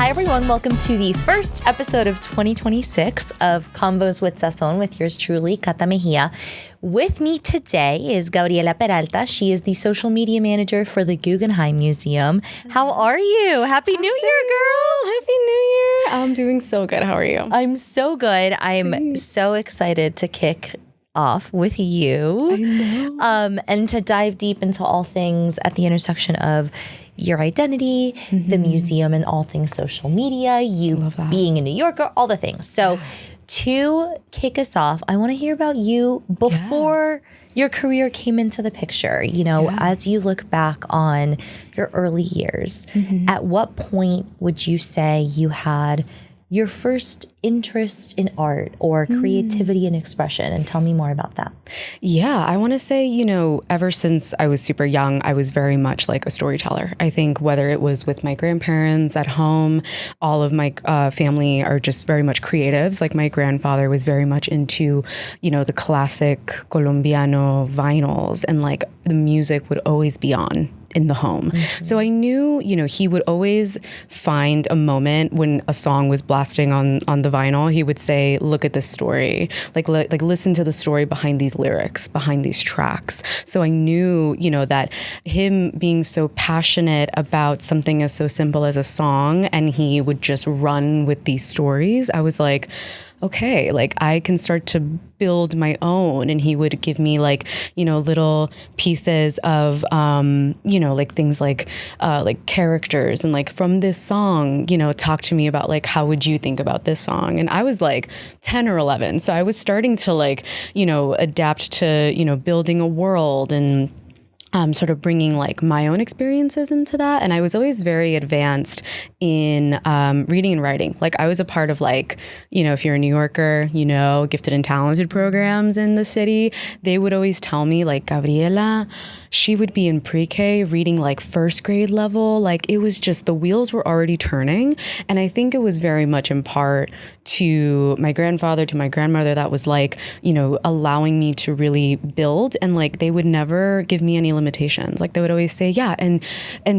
Hi, everyone. Welcome to the first episode of 2026 of Convos with Sazón with yours truly, Cata Mejía. With me today is Gabriela Peralta. She is the social media manager for the Guggenheim Museum. How are you? Happy New Year, girl. Happy New Year. I'm doing so good. How are you? I'm so good. I'm so excited to kick off with you. I know. And to dive deep into all things at the intersection of your identity, the museum, and all things social media, you being a New Yorker, all the things. So to kick us off, I want to hear about you before your career came into the picture. You know, as you look back on your early years, at what point would you say you had your first interest in art or creativity and expression? And tell me more about that. Yeah, I want to say, you know, ever since I was super young, I was very much like a storyteller. I think whether it was with my grandparents at home, all of my family are just very much creatives. Like my grandfather was very much into, you know, the classic Colombiano vinyls, and like the music would always be on in the home. So I knew, you know, he would always find a moment when a song was blasting on the vinyl. He would say, look at this story, like listen to the story behind these lyrics, behind these tracks. So I knew, you know, that him being so passionate about something as so simple as a song, and he would just run with these stories, I was like, okay, like I can start to build my own. And he would give me like, you know, little pieces of, you know, like things like characters, and like from this song, you know, talk to me about like, how would you think about this song? And I was like 10 or 11. So I was starting to like, you know, adapt to, you know, building a world and sort of bringing like my own experiences into that. And I was always very advanced in reading and writing. Like I was a part of like, you know, if you're a New Yorker, you know, gifted and talented programs in the city, they would always tell me like, Gabriela, she would be in pre-K reading like first grade level. Like it was just, the wheels were already turning. And I think it was very much in part to my grandfather, to my grandmother, that was like, you know, allowing me to really build. And like, they would never give me any limitations. Like they would always say, yeah, and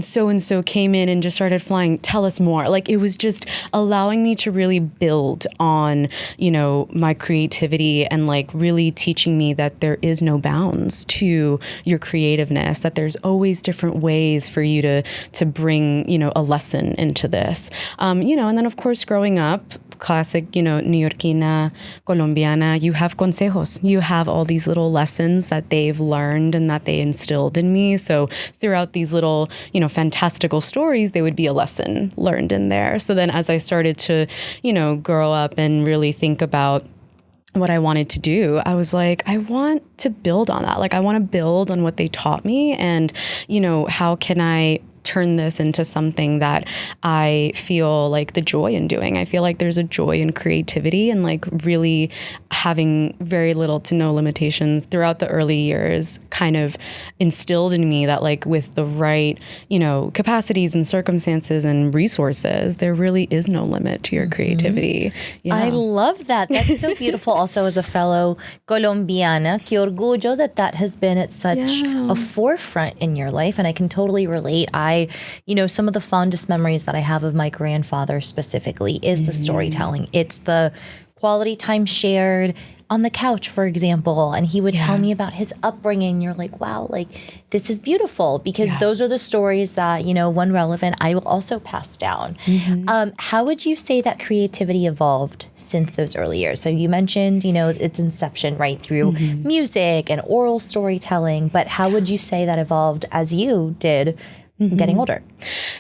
so came in and just started flying. Tell us more. Like it was just allowing me to really build on, you know, my creativity, and like really teaching me that there is no bounds to your creativeness, that there's always different ways for you to bring, you know, a lesson into this. You know, and then of course growing up, classic, you know, Neoyorquina, Colombiana, you have consejos. You have all these little lessons that they've learned and that they instilled in me. So throughout these little, you know, fantastical stories, there would be a lesson learned in there. So then as I started to, you know, grow up and really think about what I wanted to do, I was like, I want to build on that. Like, I want to build on what they taught me. And, you know, how can I turn this into something that I feel like the joy in doing? I feel like there's a joy in creativity, and like really having very little to no limitations throughout the early years kind of instilled in me that like with the right, you know, capacities and circumstances and resources, there really is no limit to your creativity. Yeah. I love that. That's so beautiful. Also, as a fellow Colombiana, que orgullo that has been at such a forefront in your life. And I can totally relate. You know, some of the fondest memories that I have of my grandfather specifically is the storytelling. It's the quality time shared on the couch, for example. And he would tell me about his upbringing. You're like, wow, like this is beautiful, because those are the stories that, you know, when relevant, I will also pass down. How would you say that creativity evolved since those early years? So you mentioned, you know, its inception right through music and oral storytelling, but how would you say that evolved as you did getting older?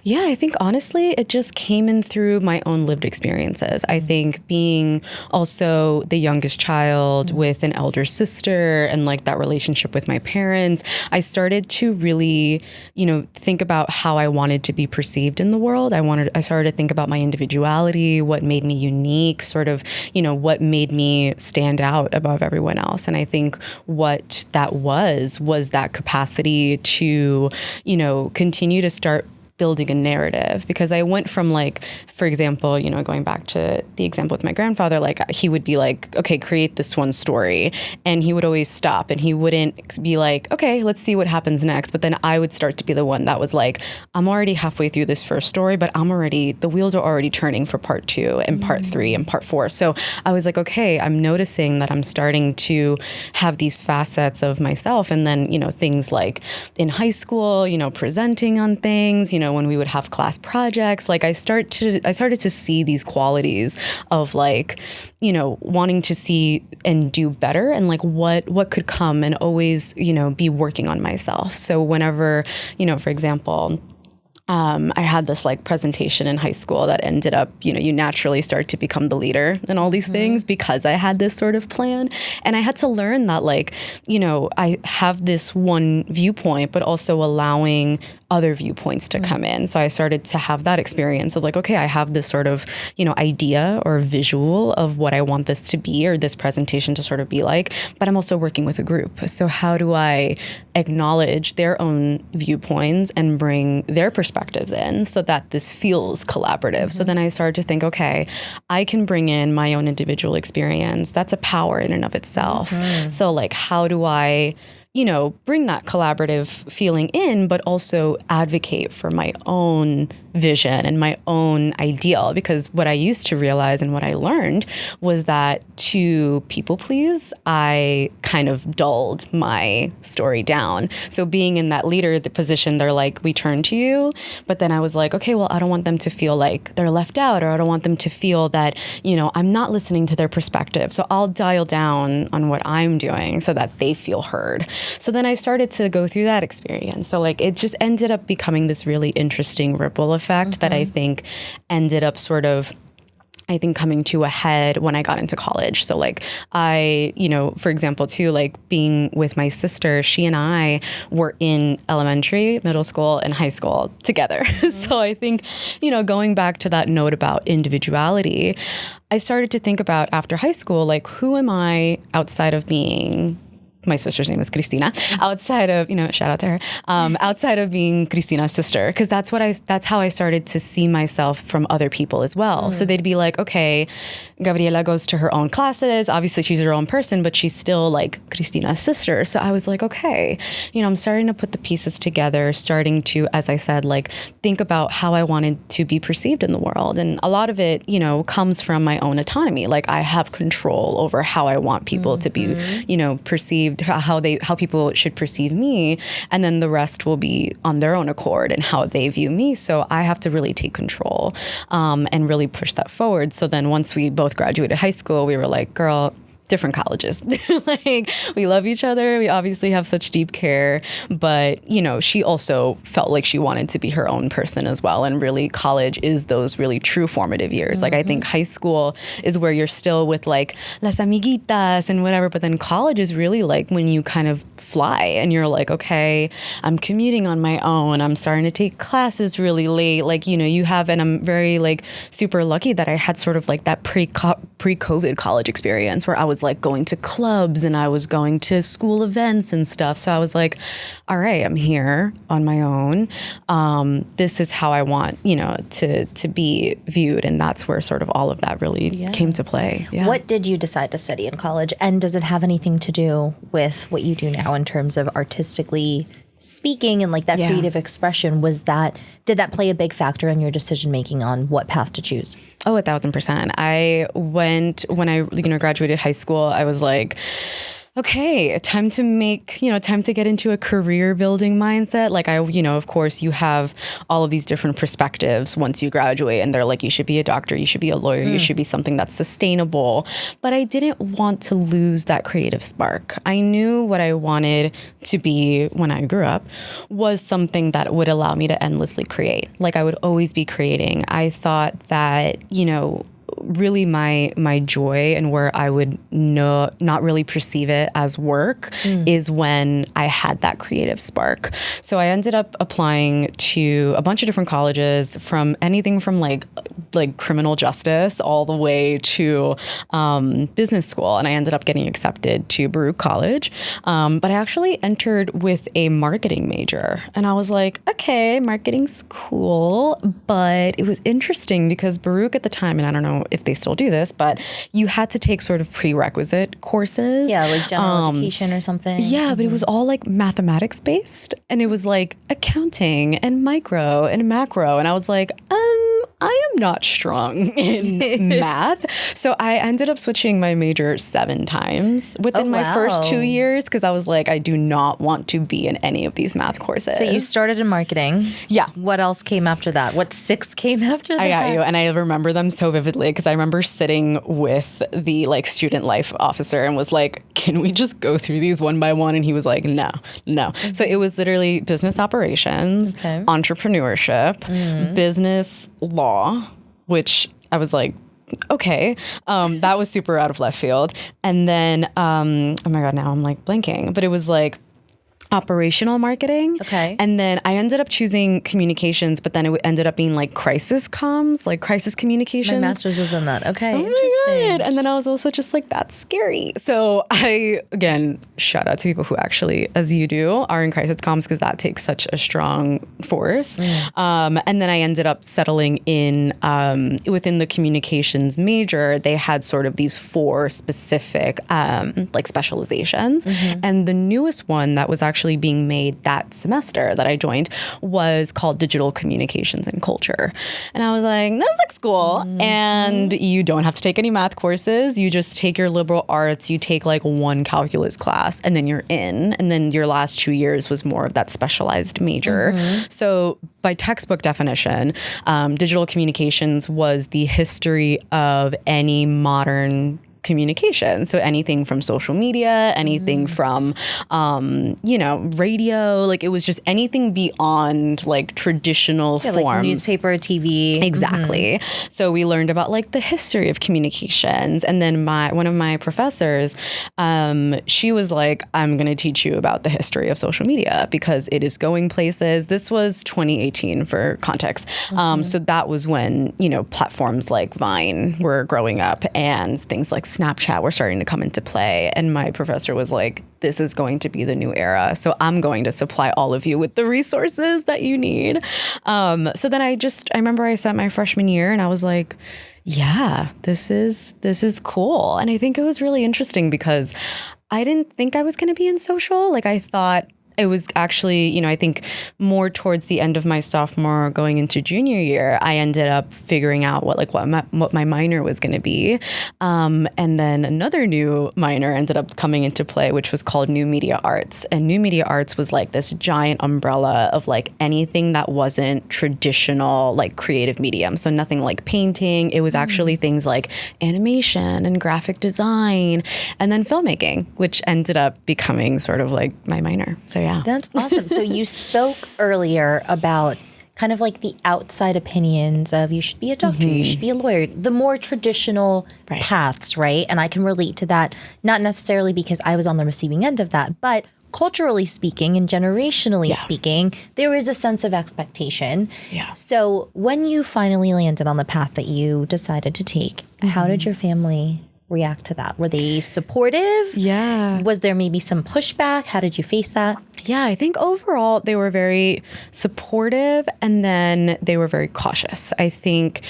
Yeah, I think honestly, it just came in through my own lived experiences. I think being also the youngest child with an elder sister and like that relationship with my parents, I started to really, you know, think about how I wanted to be perceived in the world. I started to think about my individuality, what made me unique, sort of, you know, what made me stand out above everyone else. And I think what that was that capacity to, you know, continue to start building a narrative, because I went from like, for example, you know, going back to the example with my grandfather, like he would be like, okay, create this one story. And he would always stop and he wouldn't be like, okay, let's see what happens next. But then I would start to be the one that was like, I'm already halfway through this first story, but the wheels are already turning for part 2 and part 3 and part 4. So I was like, okay, I'm noticing that I'm starting to have these facets of myself. And then, you know, things like in high school, you know, presenting on things, you know, when we would have class projects, like I started to see these qualities of like, you know, wanting to see and do better and like what could come, and always, you know, be working on myself. So whenever, you know, for example, I had this like presentation in high school that ended up, you know, you naturally start to become the leader in all these things because I had this sort of plan. And I had to learn that, like, you know, I have this one viewpoint, but also allowing other viewpoints to come in. So I started to have that experience of like, okay, I have this sort of, you know, idea or visual of what I want this to be or this presentation to sort of be like, but I'm also working with a group. So how do I acknowledge their own viewpoints and bring their perspectives in so that this feels collaborative? So then I started to think, okay, I can bring in my own individual experience. That's a power in and of itself. So like, how do I, you know, bring that collaborative feeling in, but also advocate for my own vision and my own ideal? Because what I used to realize and what I learned was that to people please, I kind of dulled my story down. So being in that leader, the position, they're like, we turn to you. But then I was like, okay, well, I don't want them to feel like they're left out, or I don't want them to feel that, you know, I'm not listening to their perspective. So I'll dial down on what I'm doing so that they feel heard. So then I started to go through that experience. So like, it just ended up becoming this really interesting ripple effect that I think ended up sort of, I think, coming to a head when I got into college. So like I, you know, for example, too, like being with my sister, she and I were in elementary, middle school, and high school together. So I think, you know, going back to that note about individuality, I started to think about after high school, like, who am I outside of being, my sister's name is Cristina, outside of, you know, shout out to her, outside of being Cristina's sister. Cause that's how I started to see myself from other people as well. So they'd be like, okay, Gabriela goes to her own classes. Obviously she's her own person, but she's still like Cristina's sister. So I was like, okay, you know, I'm starting to put the pieces together, starting to, as I said, like think about how I wanted to be perceived in the world. And a lot of it, you know, comes from my own autonomy. Like I have control over how I want people to be, you know, perceived, how people should perceive me, and then the rest will be on their own accord and how they view me. So I have to really take control and really push that forward. So then once we both graduated high school, we were like, girl, different colleges. Like, we love each other. We obviously have such deep care, but, you know, she also felt like she wanted to be her own person as well. And really, college is those really true formative years. Like, I think high school is where you're still with like las amiguitas and whatever, but then college is really like when you kind of fly and you're like, okay, I'm commuting on my own. I'm starting to take classes really late. Like, you know, you have, and I'm very like super lucky that I had sort of like that pre-COVID college experience where I was like going to clubs and I was going to school events and stuff. So I was like, all right, I'm here on my own. This is how I want, you know, to be viewed. And that's where sort of all of that really came to play. Yeah. What did you decide to study in college? And does it have anything to do with what you do now in terms of artistically speaking and like that creative expression? Did that play a big factor in your decision making on what path to choose? Oh, 1,000%. When I, you know, graduated high school, I was like, okay, time to get into a career building mindset. Like of course you have all of these different perspectives once you graduate and they're like, you should be a doctor, you should be a lawyer, you should be something that's sustainable. But I didn't want to lose that creative spark. I knew what I wanted to be when I grew up was something that would allow me to endlessly create. Like I would always be creating. I thought that, you know, really my joy and where I would not really perceive it as work is when I had that creative spark. So I ended up applying to a bunch of different colleges, from anything from like criminal justice all the way to business school. And I ended up getting accepted to Baruch College. But I actually entered with a marketing major. And I was like, okay, marketing's cool. But it was interesting because Baruch at the time, and I don't know if they still do this, but you had to take sort of prerequisite courses. Yeah, like general education or something. Yeah, but it was all like mathematics based. And it was like accounting and micro and macro. And I was like, I am not strong in math. So I ended up switching my major 7 times within my first 2 years because I was like, I do not want to be in any of these math courses. So you started in marketing. Yeah. What else came after that? What 6 came after that? I got you. And I remember them so vividly because I remember sitting with the like student life officer and was like, can we just go through these one by one? And he was like, no. Mm-hmm. So it was literally business operations, entrepreneurship, business law, which I was like, okay, that was super out of left field. And then, oh my God, now I'm like blanking, but it was like operational marketing. Okay. And then I ended up choosing communications, but then it ended up being like crisis comms, like crisis communications. My master's was in that. Okay. Oh Interesting. my God. And then I was also just like, that's scary. So I, again, shout out to people who actually, as you do, are in crisis comms because that takes such a strong force. And then I ended up settling in within the communications major. They had sort of these 4 specific like specializations. And the newest one that was actually being made that semester that I joined was called Digital Communications and Culture. And I was like, this looks cool. And you don't have to take any math courses. You just take your liberal arts, you take like 1 calculus class, and then you're in. And then your last 2 years was more of that specialized major. So by textbook definition, digital communications was the history of any modern communication. So anything from social media, anything from, radio, like it was just anything beyond like traditional forms. Like newspaper, TV. Exactly. So we learned about like the history of communications. And then one of my professors, she was like, I'm going to teach you about the history of social media because it is going places. This was 2018 for context. So that was when, platforms like Vine were growing up and things like Snapchat were starting to come into play. And my professor was like, this is going to be the new era. So I'm going to supply all of you with the resources that you need. So then I remember I sat my freshman year and I was like, yeah, this is cool. And I think it was really interesting because I didn't think I was going to be in social. Like I thought it was actually, I think more towards the end of my sophomore going into junior year, I ended up figuring out what my minor was going to be. And then another new minor ended up coming into play, which was called New Media Arts. And New Media Arts was like this giant umbrella of like anything that wasn't traditional, like creative medium. So nothing like painting. It was actually things like animation and graphic design and then filmmaking, which ended up becoming sort of like my minor. So yeah. That's awesome. So you spoke earlier about kind of like the outside opinions of you should be a doctor, you should be a lawyer, the more traditional paths, right? And I can relate to that, not necessarily because I was on the receiving end of that, but culturally speaking and generationally speaking, there is a sense of expectation. Yeah. So when you finally landed on the path that you decided to take, how did your family react to that? Were they supportive? Yeah. Was there maybe some pushback? How did you face that? Yeah, I think overall they were very supportive and then they were very cautious. I think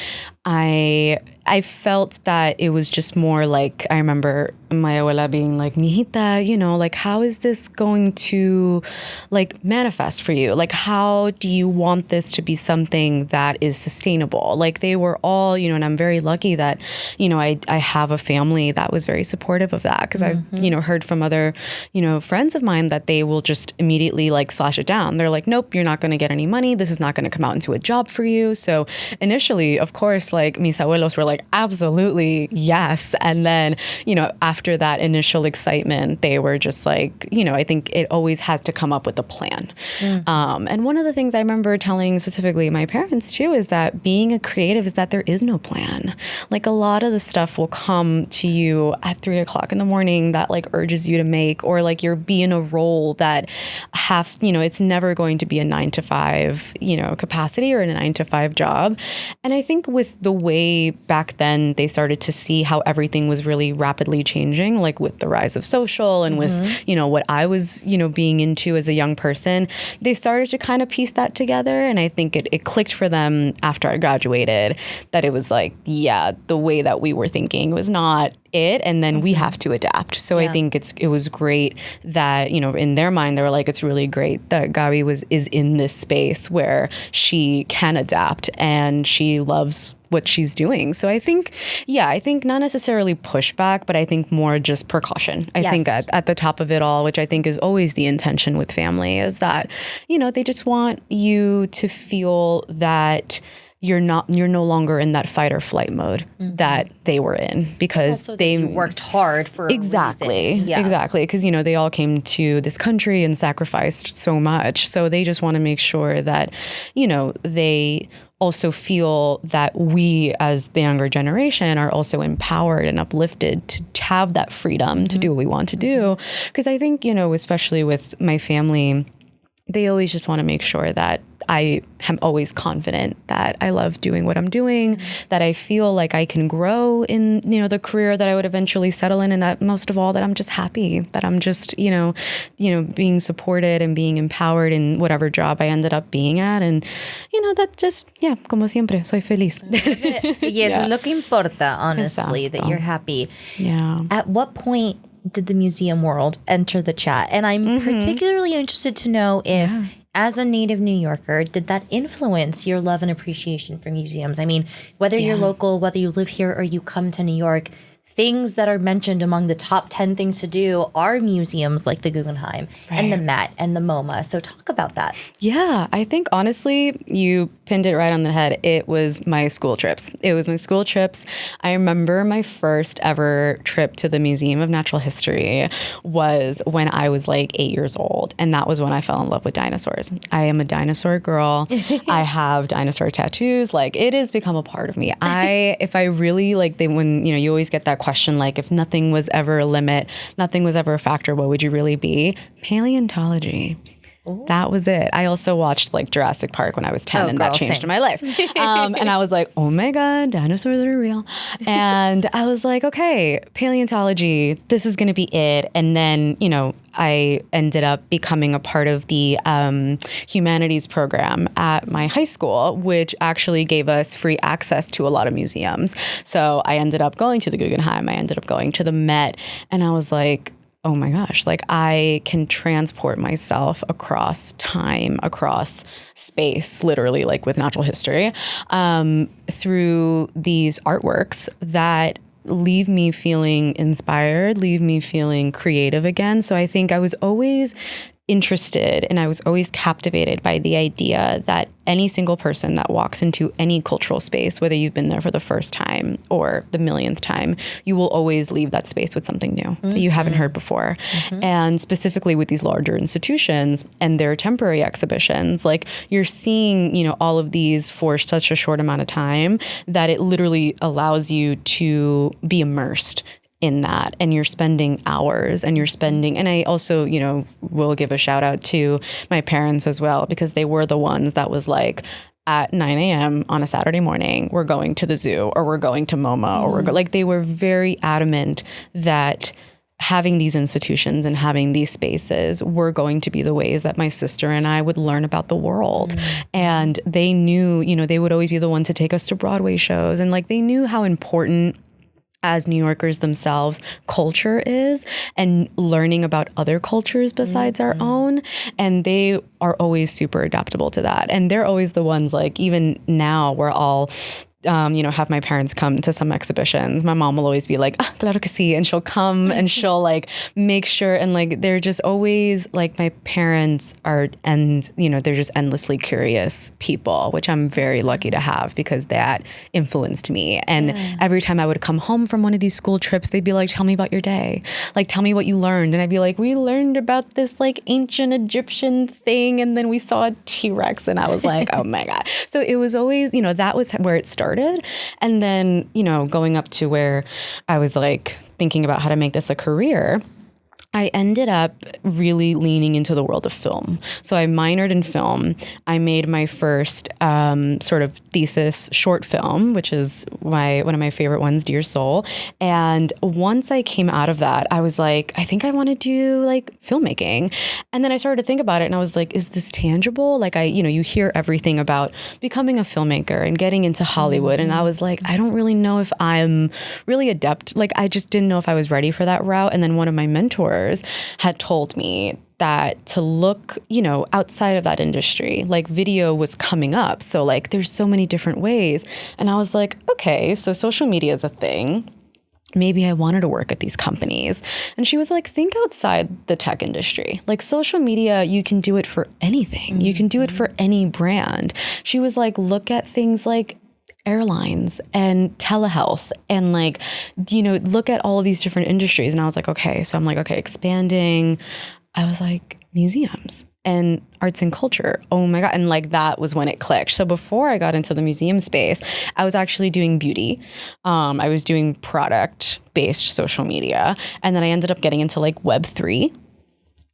I felt that it was just more like, I remember my abuela being like, mijita, like, how is this going to like manifest for you? Like, how do you want this to be something that is sustainable? Like they were all, and I'm very lucky that, I have a family that was very supportive of that because I've, heard from other, friends of mine that they will just immediately like slash it down. They're like, nope, you're not going to get any money. This is not going to come out into a job for you. So initially, of course, like mis abuelos were like, absolutely, yes. And then, after after that initial excitement, they were just like, I think it always has to come up with a plan. And one of the things I remember telling specifically my parents too is that being a creative is that there is no plan. Like a lot of the stuff will come to you at 3 o'clock in the morning that like urges you to make, or like you're be in a role that it's never going to be a 9 to 5, capacity or a 9 to 5 job. And I think with the way back then they started to see how everything was really rapidly changing, like with the rise of social and with, what I was, being into as a young person, they started to kind of piece that together. And I think it clicked for them after I graduated that it was like, yeah, the way that we were thinking was not it, and then we have to adapt. So I think it was great that, in their mind, they were like, it's really great that Gabi is in this space where she can adapt and she loves what she's doing. So I think not necessarily pushback, but I think more just precaution. I think at the top of it all, which I think is always the intention with family, is that, they just want you to feel that you're no longer in that fight or flight mode that they were in, because they worked hard for exactly a reason. Exactly, because they all came to this country and sacrificed so much, so they just want to make sure that they also feel that we as the younger generation are also empowered and uplifted to have that freedom to do what we want to do. Because I think especially with my family, they always just want to make sure that I am always confident that I love doing what I'm doing, that I feel like I can grow in, the career that I would eventually settle in, and that most of all, that I'm just happy, that I'm just, being supported and being empowered in whatever job I ended up being at. And, that just, como siempre, soy feliz. Yes, es lo que importa, honestly, that you're happy. Yeah. At what point did the museum world enter the chat? And I'm particularly interested to know if, as a native New Yorker, did that influence your love and appreciation for museums? I mean, whether you're local, whether you live here or you come to New York, things that are mentioned among the top 10 things to do are museums like the Guggenheim and the Met and the MoMA. So talk about that. Yeah, I think honestly, you pinned it right on the head. It was my school trips. I remember my first ever trip to the Museum of Natural History was when I was like 8 years old. And that was when I fell in love with dinosaurs. I am a dinosaur girl. I have dinosaur tattoos. Like, it has become a part of me. If I really when you always get that question, like, if nothing was ever a limit, nothing was ever a factor, what would you really be? Paleontology. Ooh. That was it. I also watched Jurassic Park when I was 10, and that changed my life. And I was like, oh my God, dinosaurs are real. And I was like, okay, paleontology, this is going to be it. And then, I ended up becoming a part of the humanities program at my high school, which actually gave us free access to a lot of museums. So I ended up going to the Guggenheim. I ended up going to the Met. And I was like, oh my gosh, I can transport myself across time, across space, literally, with natural history, through these artworks that leave me feeling inspired, leave me feeling creative again. So I think I was always interested and I was always captivated by the idea that any single person that walks into any cultural space, whether you've been there for the first time or the millionth time, you will always leave that space with something new that you haven't heard before. And specifically with these larger institutions and their temporary exhibitions, you're seeing, all of these for such a short amount of time that it literally allows you to be immersed in that, and you're spending hours and I also, will give a shout out to my parents as well, because they were the ones that was like, at 9 a.m. on a Saturday morning, we're going to the zoo, or we're going to MoMA, or they were very adamant that having these institutions and having these spaces were going to be the ways that my sister and I would learn about the world. And they knew, they would always be the one to take us to Broadway shows, and they knew how important, as New Yorkers themselves, culture is, and learning about other cultures besides our own. And they are always super adaptable to that. And they're always the ones, even now we're all have my parents come to some exhibitions. My mom will always be like, claro que sí. And she'll come and she'll like make sure. And like, they're just always like, my parents are, and they're just endlessly curious people, which I'm very lucky to have because that influenced me. And every time I would come home from one of these school trips, they'd be like, tell me about your day. Like, tell me what you learned. And I'd be like, we learned about this like ancient Egyptian thing. And then we saw a T-Rex and I was like, oh my God. So it was always, that was where it started. And then, going up to where I was like thinking about how to make this a career, I ended up really leaning into the world of film. So I minored in film. I made my first sort of thesis short film, which is one of my favorite ones, Dear Soul. And once I came out of that, I was like, I think I want to do like filmmaking. And then I started to think about it and I was like, is this tangible? Like you hear everything about becoming a filmmaker and getting into Hollywood. And I was like, I don't really know if I'm really adept. Like I just didn't know if I was ready for that route. And then one of my mentors had told me that to look, outside of that industry, like video was coming up. So like there's so many different ways. And I was like, okay, so social media is a thing. Maybe I wanted to work at these companies. And she was like, think outside the tech industry. Like social media, you can do it for anything. You can do it for any brand. She was like, look at things like airlines and telehealth and like, look at all of these different industries. And I was like, okay. So I'm like, okay, expanding. I was like, museums and arts and culture. Oh my God. And like, that was when it clicked. So before I got into the museum space, I was actually doing beauty. I was doing product-based social media. And then I ended up getting into like Web3.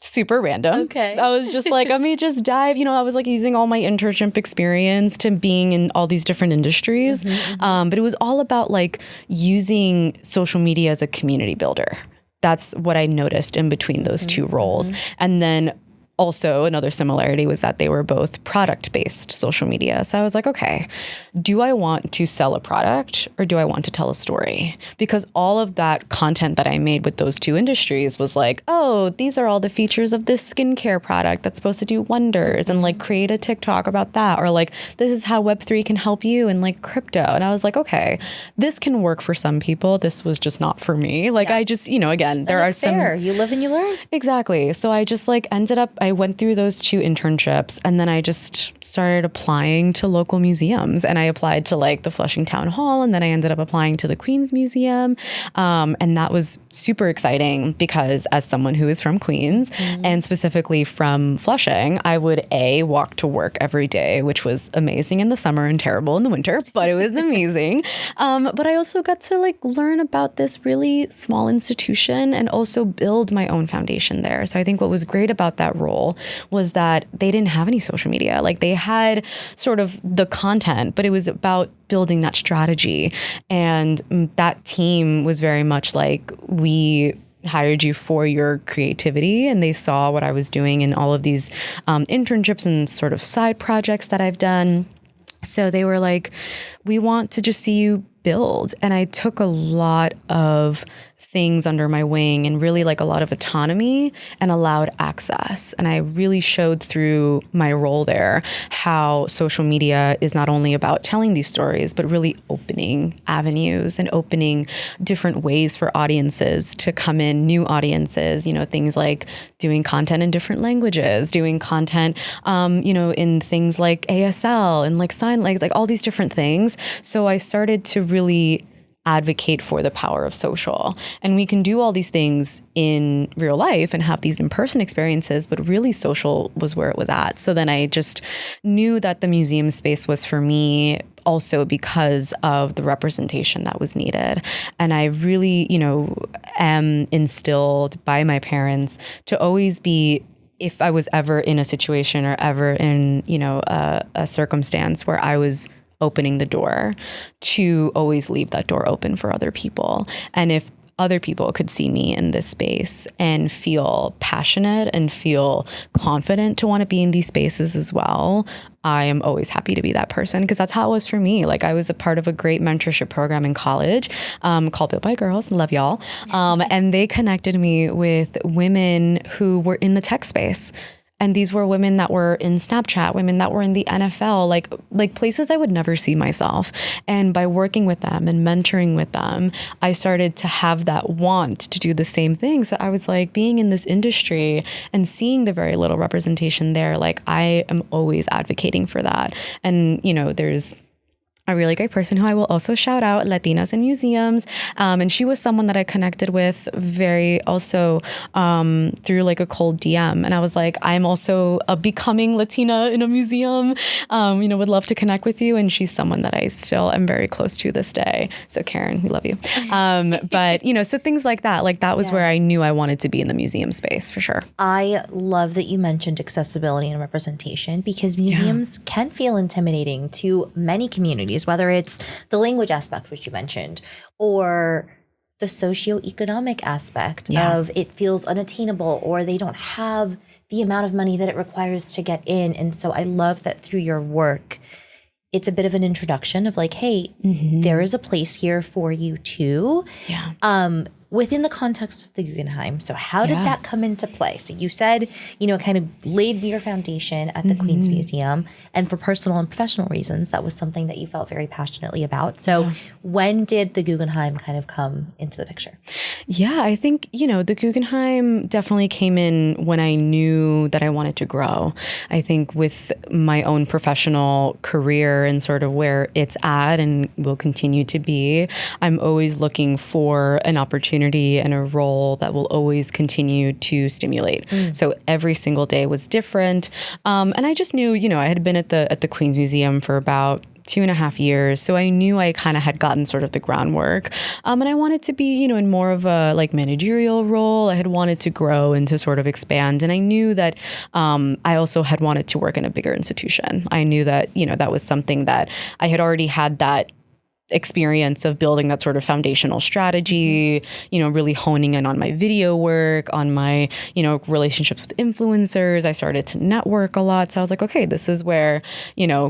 Super random. Okay. I was just like, let me just dive. I was like using all my internship experience to being in all these different industries. But it was all about like using social media as a community builder. That's what I noticed in between those two roles. And then also another similarity was that they were both product-based social media. So I was like, okay, do I want to sell a product or do I want to tell a story? Because all of that content that I made with those two industries was like, oh, these are all the features of this skincare product that's supposed to do wonders, and like create a TikTok about that. Or like, this is how Web3 can help you in like crypto. And I was like, okay, this can work for some people. This was just not for me. Like I just, again, there are some... Fair. You live and you learn. Exactly. So I just like ended up, I went through those two internships and then I just started applying to local museums, and I applied to like the Flushing Town Hall, and then I ended up applying to the Queens Museum. And that was super exciting because as someone who is from Queens and specifically from Flushing, I would walk to work every day, which was amazing in the summer and terrible in the winter, but it was amazing. But I also got to like learn about this really small institution and also build my own foundation there. So I think what was great about that role was that they didn't have any social media. Like they had sort of the content, but it was about building that strategy. And that team was very much like, we hired you for your creativity, and they saw what I was doing in all of these internships and sort of side projects that I've done. So they were like, we want to just see you build. And I took a lot of things under my wing and really like a lot of autonomy and allowed access. And I really showed through my role there how social media is not only about telling these stories, but really opening avenues and opening different ways for audiences to come in, new audiences, things like doing content in different languages, doing content, in things like ASL and like sign, like all these different things. So I started to really advocate for the power of social. And we can do all these things in real life and have these in-person experiences, but really social was where it was at. So then I just knew that the museum space was for me also because of the representation that was needed. And I really, am instilled by my parents to always be, if I was ever in a situation or ever in, a circumstance where I was opening the door, to always leave that door open for other people. And if other people could see me in this space and feel passionate and feel confident to want to be in these spaces as well, I am always happy to be that person, because that's how it was for me. Like I was a part of a great mentorship program in college called Built by Girls. Love y'all. And they connected me with women who were in the tech space. And these were women that were in Snapchat, women that were in the NFL, like places I would never see myself. And by working with them and mentoring with them, I started to have that want to do the same thing. So I was like, being in this industry and seeing the very little representation there, like I am always advocating for that. And, there's a really great person who I will also shout out, Latinas in Museums. And she was someone that I connected with very also through like a cold DM. And I was like, I'm also a becoming Latina in a museum, would love to connect with you. And she's someone that I still am very close to this day. So Karen, we love you. But, so things like that was where I knew I wanted to be in the museum space for sure. I love that you mentioned accessibility and representation, because museums can feel intimidating to many communities, whether it's the language aspect, which you mentioned, or the socioeconomic aspect of it feels unattainable, or they don't have the amount of money that it requires to get in. And so I love that through your work, it's a bit of an introduction of like, hey, there is a place here for you too. Yeah. Within the context of the Guggenheim. So how did that come into play? So you said, kind of laid your foundation at the Queen's Museum, and for personal and professional reasons, that was something that you felt very passionately about. So when did the Guggenheim kind of come into the picture? Yeah, I think, the Guggenheim definitely came in when I knew that I wanted to grow. I think with my own professional career and sort of where it's at and will continue to be, I'm always looking for an opportunity and a role that will always continue to stimulate. So every single day was different. And I just knew, I had been at the Queen's Museum for about 2.5 years. So I knew I kind of had gotten sort of the groundwork. And I wanted to be, in more of a like managerial role. I had wanted to grow and to sort of expand. And I knew that I also had wanted to work in a bigger institution. I knew that, that was something that I had already had that experience of building that sort of foundational strategy, really honing in on my video work, on my, relationships with influencers. I started to network a lot. So I was like, okay, this is where,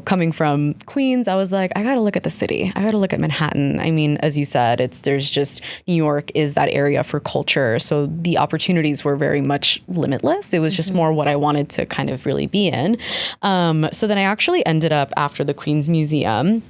coming from Queens, I was like, I got to look at the city. I got to look at Manhattan. I mean, as you said, there's just New York is that area for culture. So the opportunities were very much limitless. It was just more what I wanted to kind of really be in. So then I actually ended up after the Queen's Museum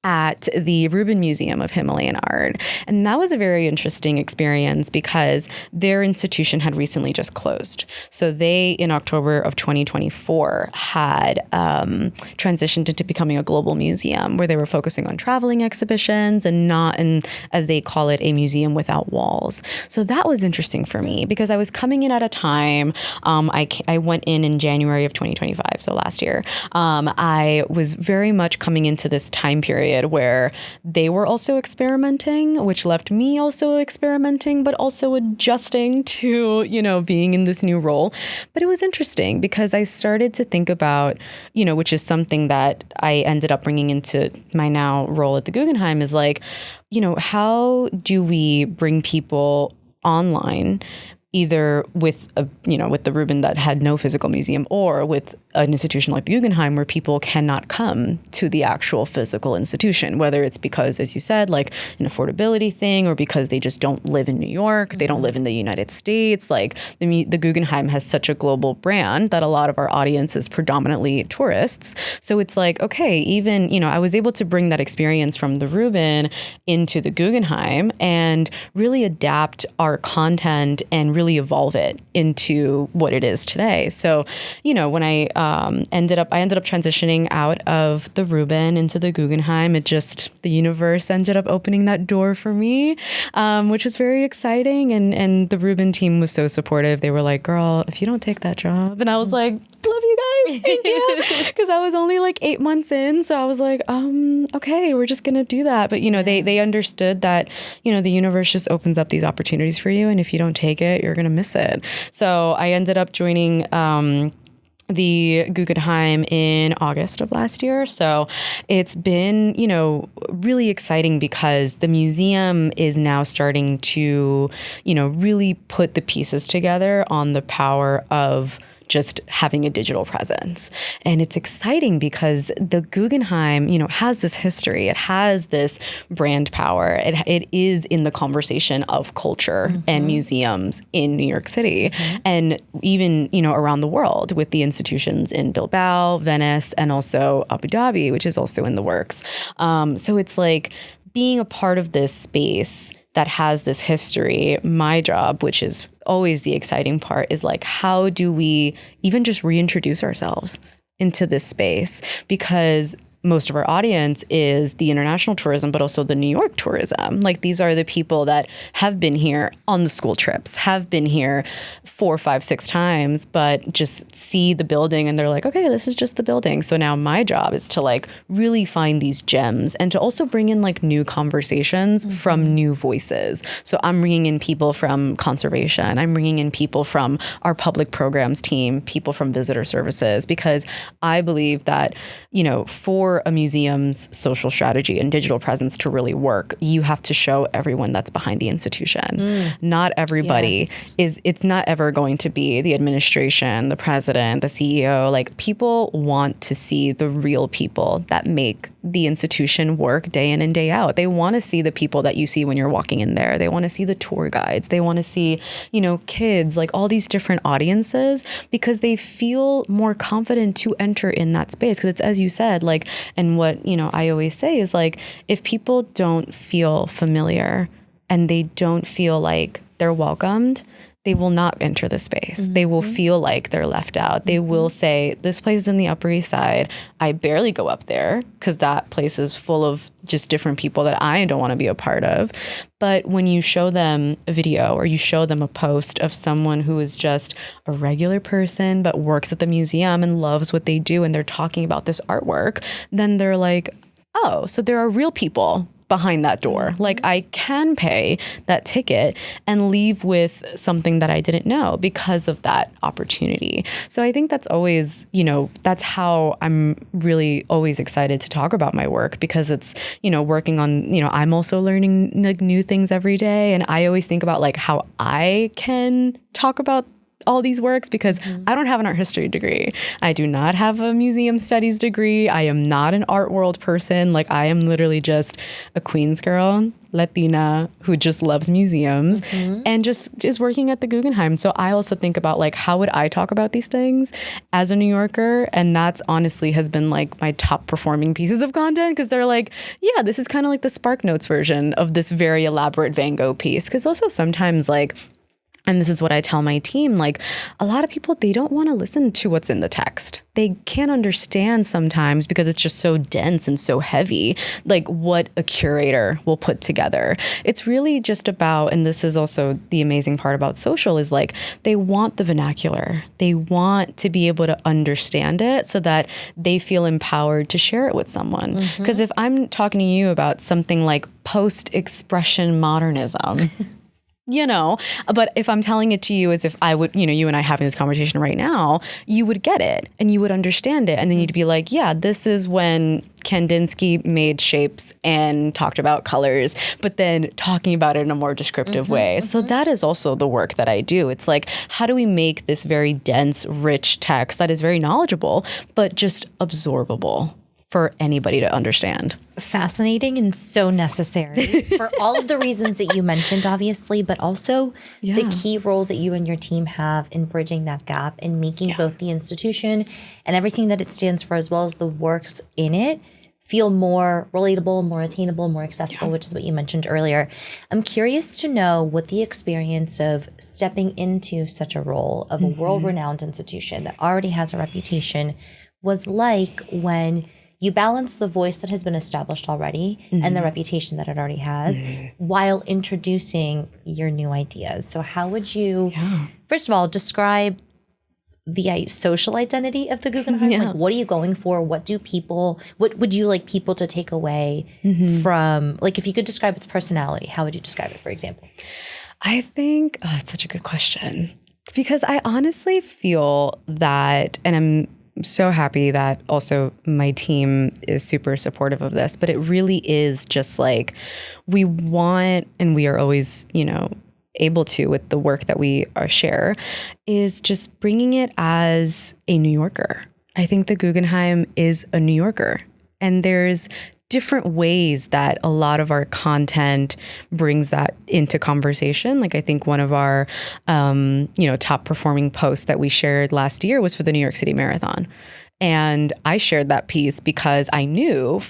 at the Rubin Museum of Himalayan Art. And that was a very interesting experience because their institution had recently just closed. So they, in October of 2024, had transitioned into becoming a global museum where they were focusing on traveling exhibitions and not, as they call it, a museum without walls. So that was interesting for me because I was coming in at a time, I went in January of 2025, so last year. I was very much coming into this time period where they were also experimenting, which left me also experimenting, but also adjusting to, being in this new role. But it was interesting because I started to think about, which is something that I ended up bringing into my now role at the Guggenheim is like, how do we bring people online either with with the Rubin that had no physical museum or with an institution like the Guggenheim where people cannot come to the actual physical institution, whether it's because, as you said, like an affordability thing or because they just don't live in New York, they don't live in the United States. Like the Guggenheim has such a global brand that a lot of our audience is predominantly tourists. So it's like, okay, even, I was able to bring that experience from the Rubin into the Guggenheim and really adapt our content and really evolve it into what it is today. So, when I ended up transitioning out of the Rubin into the Guggenheim. The universe ended up opening that door for me, which was very exciting. And the Rubin team was so supportive. They were like, girl, if you don't take that job. And I was like, love you guys. Thank you. Because I was only like 8 months in. So I was like, okay, we're just going to do that. But, they understood that, the universe just opens up these opportunities for you. And if you don't take it, you're going to miss it. So I ended up joining the Guggenheim in August of last year. So it's been, really exciting because the museum is now starting to, really put the pieces together on the power of just having a digital presence. And it's exciting because the Guggenheim, has this history. It has this brand power. It is in the conversation of culture and museums in New York City and even, around the world with the institutions in Bilbao, Venice, and also Abu Dhabi, which is also in the works. So it's like being a part of this space that has this history. My job, which is always the exciting part, is like, how do we even just reintroduce ourselves into this space? Because most of our audience is the international tourism, but also the New York tourism. Like, these are the people that have been here on the school trips, have been here 4, 5, 6 times, but just see the building and they're like, okay, this is just the building. So now my job is to like really find these gems and to also bring in like new conversations from new voices. So I'm bringing in people from conservation. I'm bringing in people from our public programs team, people from visitor services, because I believe that, for a museum's social strategy and digital presence to really work, you have to show everyone that's behind the institution. Not everybody it's not ever going to be the administration, the president, the CEO. Like, people want to see the real people that make the institution work day in and day out. They want to see the people that you see when you're walking in there. They want to see the tour guides. They want to see, kids, like all these different audiences, because they feel more confident to enter in that space. Because it's, as you said, like, and what, I always say is like, if people don't feel familiar and they don't feel like they're welcomed, they will not enter the space. They will feel like they're left out. They will say, this place is in the Upper East Side. I barely go up there because that place is full of just different people that I don't want to be a part of. But when you show them a video or you show them a post of someone who is just a regular person but works at the museum and loves what they do, and they're talking about this artwork, then they're like, oh, so there are real people behind that door. Like, I can pay that ticket and leave with something that I didn't know because of that opportunity. So I think that's always, that's how I'm really always excited to talk about my work, because it's, working on, I'm also learning like new things every day. And I always think about like how I can talk about all these works, because I don't have an art history degree. I do not have a museum studies degree. I am not an art world person. Like, I am literally just a Queens girl, Latina, who just loves museums and just is working at the Guggenheim. So I also think about like, how would I talk about these things as a New Yorker? And that's honestly has been like my top performing pieces of content, because they're like, yeah, this is kind of like the Spark Notes version of this very elaborate Van Gogh piece. Because also sometimes like, and this is what I tell my team, like, a lot of people, they don't want to listen to what's in the text. They can't understand sometimes because it's just so dense and so heavy, like what a curator will put together. It's really just about, and this is also the amazing part about social, is like, they want the vernacular. They want to be able to understand it so that they feel empowered to share it with someone. Because if I'm talking to you about something like post-expression modernism, but if I'm telling it to you as if I would, you and I having this conversation right now, you would get it and you would understand it. And then you'd be like, yeah, this is when Kandinsky made shapes and talked about colors, but then talking about it in a more descriptive way. So that is also the work that I do. It's like, how do we make this very dense, rich text that is very knowledgeable, but just absorbable for anybody to understand? Fascinating and so necessary for all of the reasons that you mentioned, obviously, but also the key role that you and your team have in bridging that gap and making both the institution and everything that it stands for, as well as the works in it, feel more relatable, more attainable, more accessible, which is what you mentioned earlier. I'm curious to know what the experience of stepping into such a role of a world-renowned institution that already has a reputation was like when you balance the voice that has been established already and the reputation that it already has while introducing your new ideas. So how would you, first of all, describe the social identity of the Guggenheim? Like, what are you going for? What would you like people to take away from, like, if you could describe its personality, how would you describe it, for example? I think, it's such a good question, because I honestly feel that, and I'm so happy that also my team is super supportive of this, but it really is just like, we want, and we are always, able to with the work that we share is just bringing it as a New Yorker. I think the Guggenheim is a New Yorker, and there's different ways that a lot of our content brings that into conversation. Like I think one of our, top performing posts that we shared last year was for the New York City Marathon. And I shared that piece because I knew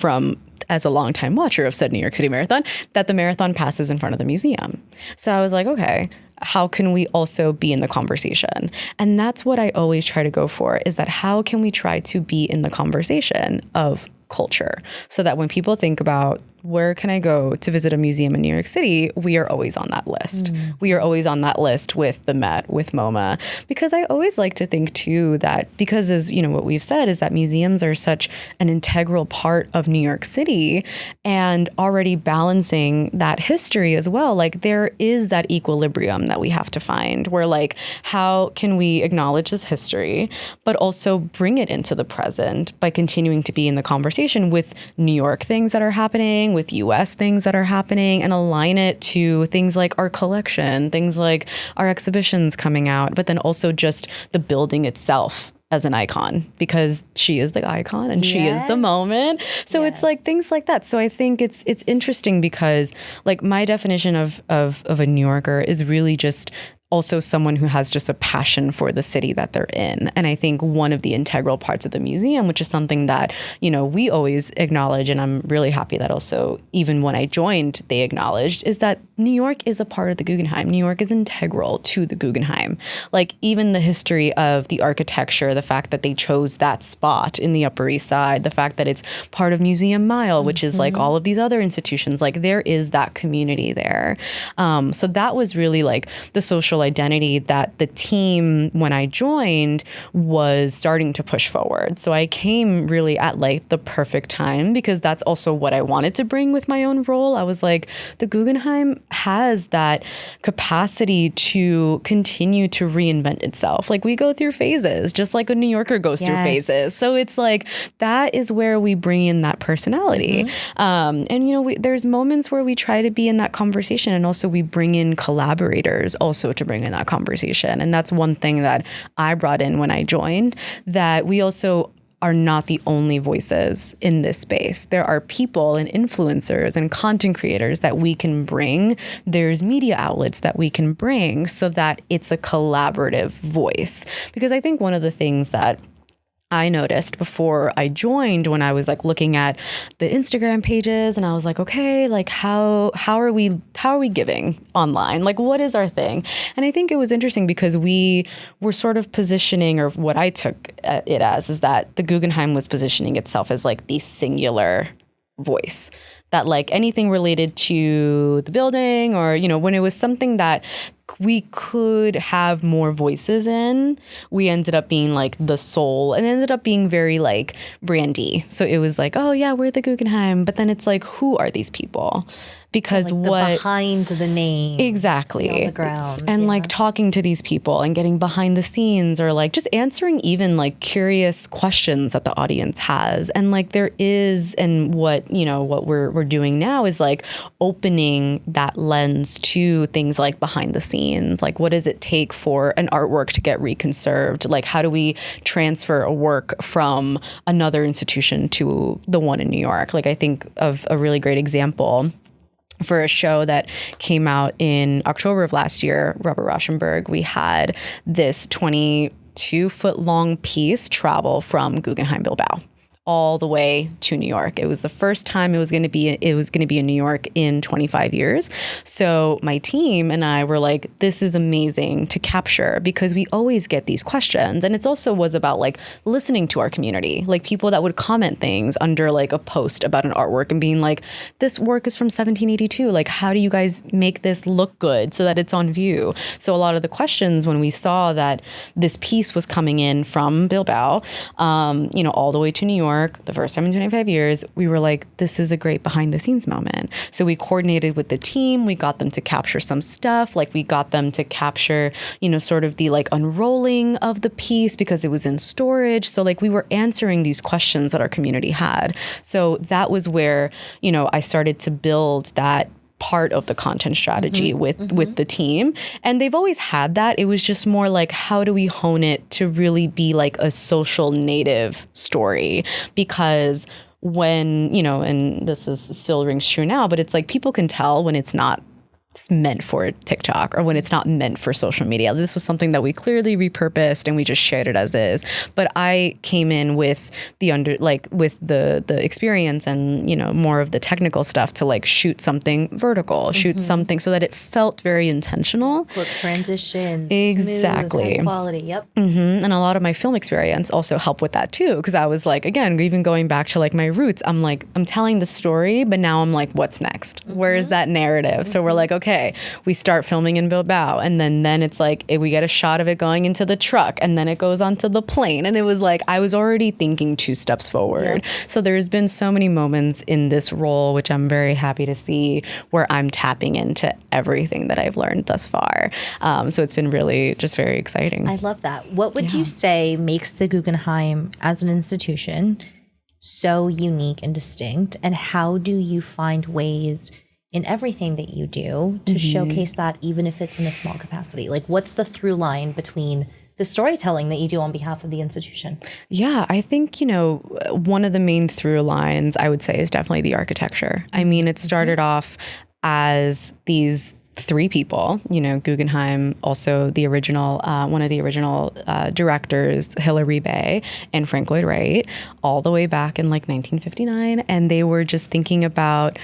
as a longtime watcher of said New York City Marathon, that the marathon passes in front of the museum. So I was like, okay, how can we also be in the conversation? And that's what I always try to go for, is that how can we try to be in the conversation of culture, so that when people think about where can I go to visit a museum in New York City, we are always on that list. We are always on that list with the Met, with MoMA, because I always like to think too that, because as what we've said is that museums are such an integral part of New York City, and already balancing that history as well. Like there is that equilibrium that we have to find, where like, how can we acknowledge this history, but also bring it into the present by continuing to be in the conversation with New York things that are happening, with US things that are happening, and align it to things like our collection, things like our exhibitions coming out, but then also just the building itself as an icon, because she is the icon and she is the moment. So it's like things like that. So I think it's interesting because like my definition of a New Yorker is really just also someone who has just a passion for the city that they're in. And I think one of the integral parts of the museum, which is something that, we always acknowledge, and I'm really happy that also even when I joined, they acknowledged, is that New York is a part of the Guggenheim. New York is integral to the Guggenheim. Like even the history of the architecture, the fact that they chose that spot in the Upper East Side, the fact that it's part of Museum Mile, which is like all of these other institutions, like there is that community there. So that was really like the social identity that the team, when I joined, was starting to push forward. So I came really at like the perfect time, because that's also what I wanted to bring with my own role. I was like, the Guggenheim has that capacity to continue to reinvent itself. Like we go through phases, just like a New Yorker goes through phases. So it's like, that is where we bring in that personality. There's moments where we try to be in that conversation, and also we bring in collaborators also to bring in that conversation. And that's one thing that I brought in when I joined, that we also are not the only voices in this space. There are people and influencers and content creators that we can bring. There's media outlets that we can bring, so that it's a collaborative voice. Because I think one of the things that I noticed before I joined, when I was like looking at the Instagram pages, and I was like, okay, like how are we giving online? Like what is our thing? And I think it was interesting because we were sort of positioning, or what I took it as, is that the Guggenheim was positioning itself as like the singular voice. That like anything related to the building, or, when it was something that we could have more voices in, we ended up being like the soul, and ended up being very like brandy. So it was like, oh yeah, we're the Guggenheim. But then it's like, who are these people? Because like behind the name, exactly, on the ground, and like talking to these people and getting behind the scenes, or like just answering even like curious questions that the audience has. And like there is, and what we're doing now is like opening that lens to things like behind the scenes. Like what does it take for an artwork to get reconserved? Like how do we transfer a work from another institution to the one in New York? Like I think of a really great example for a show that came out in October of last year, Robert Rauschenberg. We had this 22-foot long piece travel from Guggenheim Bilbao all the way to New York. It was the first time it was going to be in New York in 25 years. So my team and I were like, this is amazing to capture, because we always get these questions. And it also was about like listening to our community, like people that would comment things under like a post about an artwork and being like, this work is from 1782. Like, how do you guys make this look good so that it's on view? So a lot of the questions when we saw that this piece was coming in from Bilbao, all the way to New York, the first time in 25 years, we were like, this is a great behind the scenes moment. So we coordinated with the team. We got them to capture some stuff. Like we got them to capture, sort of the like unrolling of the piece, because it was in storage. So like we were answering these questions that our community had. So that was where, I started to build that part of the content strategy with the team. And they've always had that. It was just more like, how do we hone it to really be like a social native story? Because when, and this is still rings true now, but it's like people can tell when it's not meant for TikTok or when it's not meant for social media. This was something that we clearly repurposed and we just shared it as is. But I came in with the experience and, more of the technical stuff to like shoot something vertical, shoot something so that it felt very intentional. For transitions. Exactly. Smooth, high quality. Yep. And a lot of my film experience also helped with that too. Cause I was like, again, even going back to like my roots, I'm like, I'm telling the story, but now I'm like, what's next? Where is that narrative? So we're like, okay, we start filming in Bilbao, and then it's like we get a shot of it going into the truck, and then it goes onto the plane, and it was like I was already thinking 2 steps forward. Yeah. So there's been so many moments in this role, which I'm very happy to see, where I'm tapping into everything that I've learned thus far. So it's been really just very exciting. I love that. What would you say makes the Guggenheim as an institution so unique and distinct, and how do you find ways in everything that you do to showcase that, even if it's in a small capacity? Like, what's the through line between the storytelling that you do on behalf of the institution? Yeah, I think, one of the main through lines I would say is definitely the architecture. I mean, it started off as these 3 people, Guggenheim, also the original, one of the original directors, Hilary Bay and Frank Lloyd Wright, all the way back in like 1959. And they were just thinking about,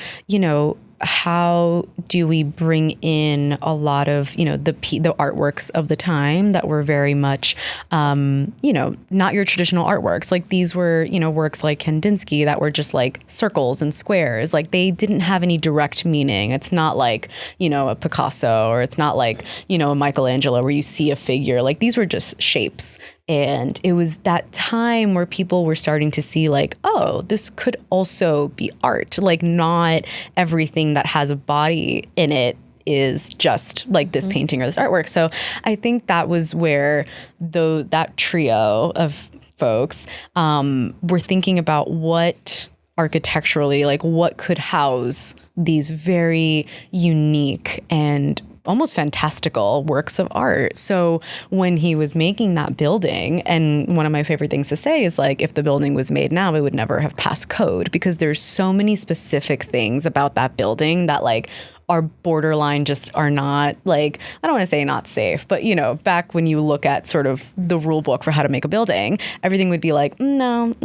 how do we bring in a lot of, the artworks of the time that were very much, not your traditional artworks. Like these were, works like Kandinsky that were just like circles and squares. Like they didn't have any direct meaning. It's not like, a Picasso, or it's not like, a Michelangelo where you see a figure. Like these were just shapes. And it was that time where people were starting to see like, oh, this could also be art. Like not everything that has a body in it is just like this painting or this artwork. So I think that was where that trio of folks were thinking about what architecturally, like what could house these very unique and almost fantastical works of art. So when he was making that building, and one of my favorite things to say is like, if the building was made now, it would never have passed code, because there's so many specific things about that building that like are borderline just are not like, I don't want to say not safe, but back when you look at sort of the rule book for how to make a building, everything would be like, no,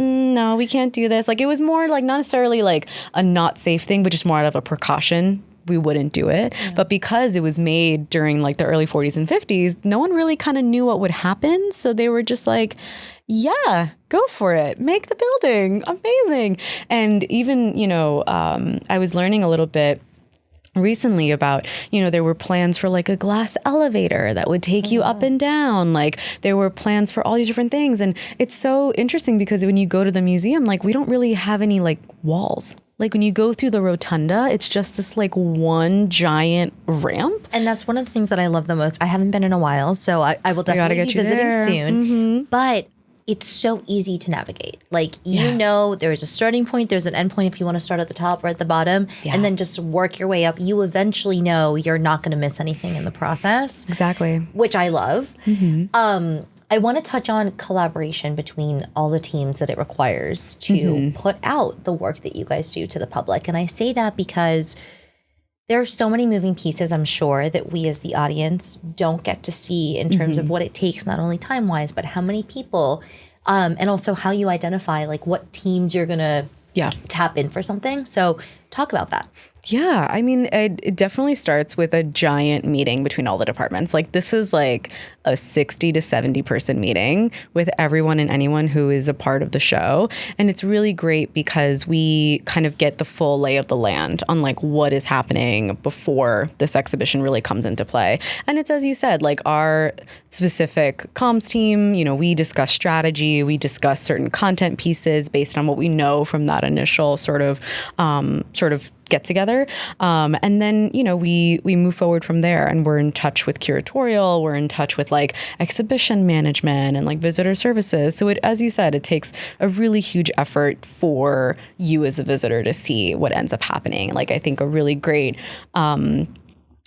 we can't do this. Like it was more like not necessarily like a not safe thing, but just more out of a precaution. We wouldn't do it. Yeah. But because it was made during like the early 40s and 50s, no one really kind of knew what would happen. So they were just like, yeah, go for it. Make the building. Amazing. And even, I was learning a little bit recently about, there were plans for like a glass elevator that would take you up and down. Like there were plans for all these different things. And it's so interesting because when you go to the museum, like we don't really have any like walls. Like when you go through the rotunda, it's just this like one giant ramp. And that's one of the things that I love the most. I haven't been in a while, so I will definitely be visiting soon. But it's so easy to navigate. Like, there's a starting point, there's an end point if you want to start at the top or at the bottom, and then just work your way up. You eventually know you're not going to miss anything in the process. Exactly. Which I love. I want to touch on collaboration between all the teams that it requires to put out the work that you guys do to the public. And I say that because there are so many moving pieces, I'm sure, that we as the audience don't get to see in terms of what it takes, not only time-wise, but how many people, and also how you identify like what teams you're going to tap in for something. So talk about that. Yeah, I mean, it definitely starts with a giant meeting between all the departments. Like this is like a 60 to 70 person meeting with everyone and anyone who is a part of the show. And it's really great because we kind of get the full lay of the land on like what is happening before this exhibition really comes into play. And it's, as you said, like our specific comms team, we discuss strategy, we discuss certain content pieces based on what we know from that initial sort of get together. And then, we move forward from there, and we're in touch with curatorial, we're in touch with like exhibition management and like visitor services. So as you said, it takes a really huge effort for you as a visitor to see what ends up happening. Like, I think a really great,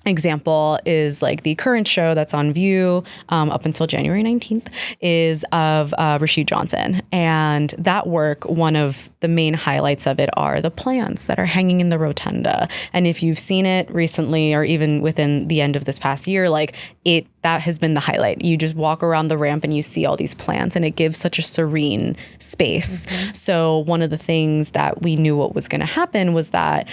example is like the current show that's on View up until January 19th is of Rashid Johnson. And that work, one of the main highlights of it are the plants that are hanging in the rotunda. And if you've seen it recently or even within the end of this past year, like that has been the highlight. You just walk around the ramp and you see all these plants, and it gives such a serene space. So one of the things that we knew what was going to happen was that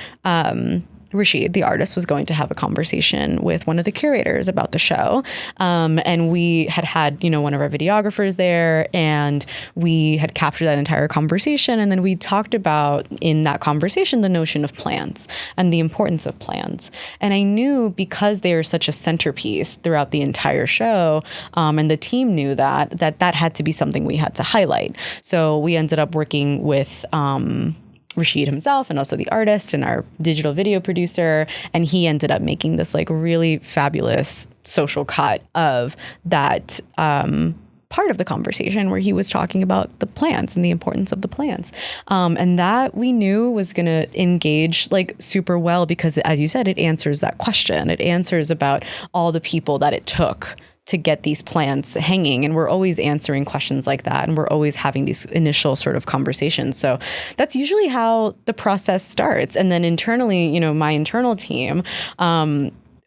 Rashid, the artist, was going to have a conversation with one of the curators about the show. And we had, one of our videographers there, and we had captured that entire conversation. And then we talked about in that conversation the notion of plants and the importance of plants. And I knew, because they are such a centerpiece throughout the entire show, and the team knew that had to be something we had to highlight. So we ended up working with Rashid himself and also the artist and our digital video producer. And he ended up making this like really fabulous social cut of that part of the conversation where he was talking about the plants and the importance of the plants. And that we knew was going to engage like super well, because as you said, it answers that question. It answers about all the people that it took to get these plants hanging. And we're always answering questions like that. And we're always having these initial sort of conversations. So that's usually how the process starts. And then internally, my internal team,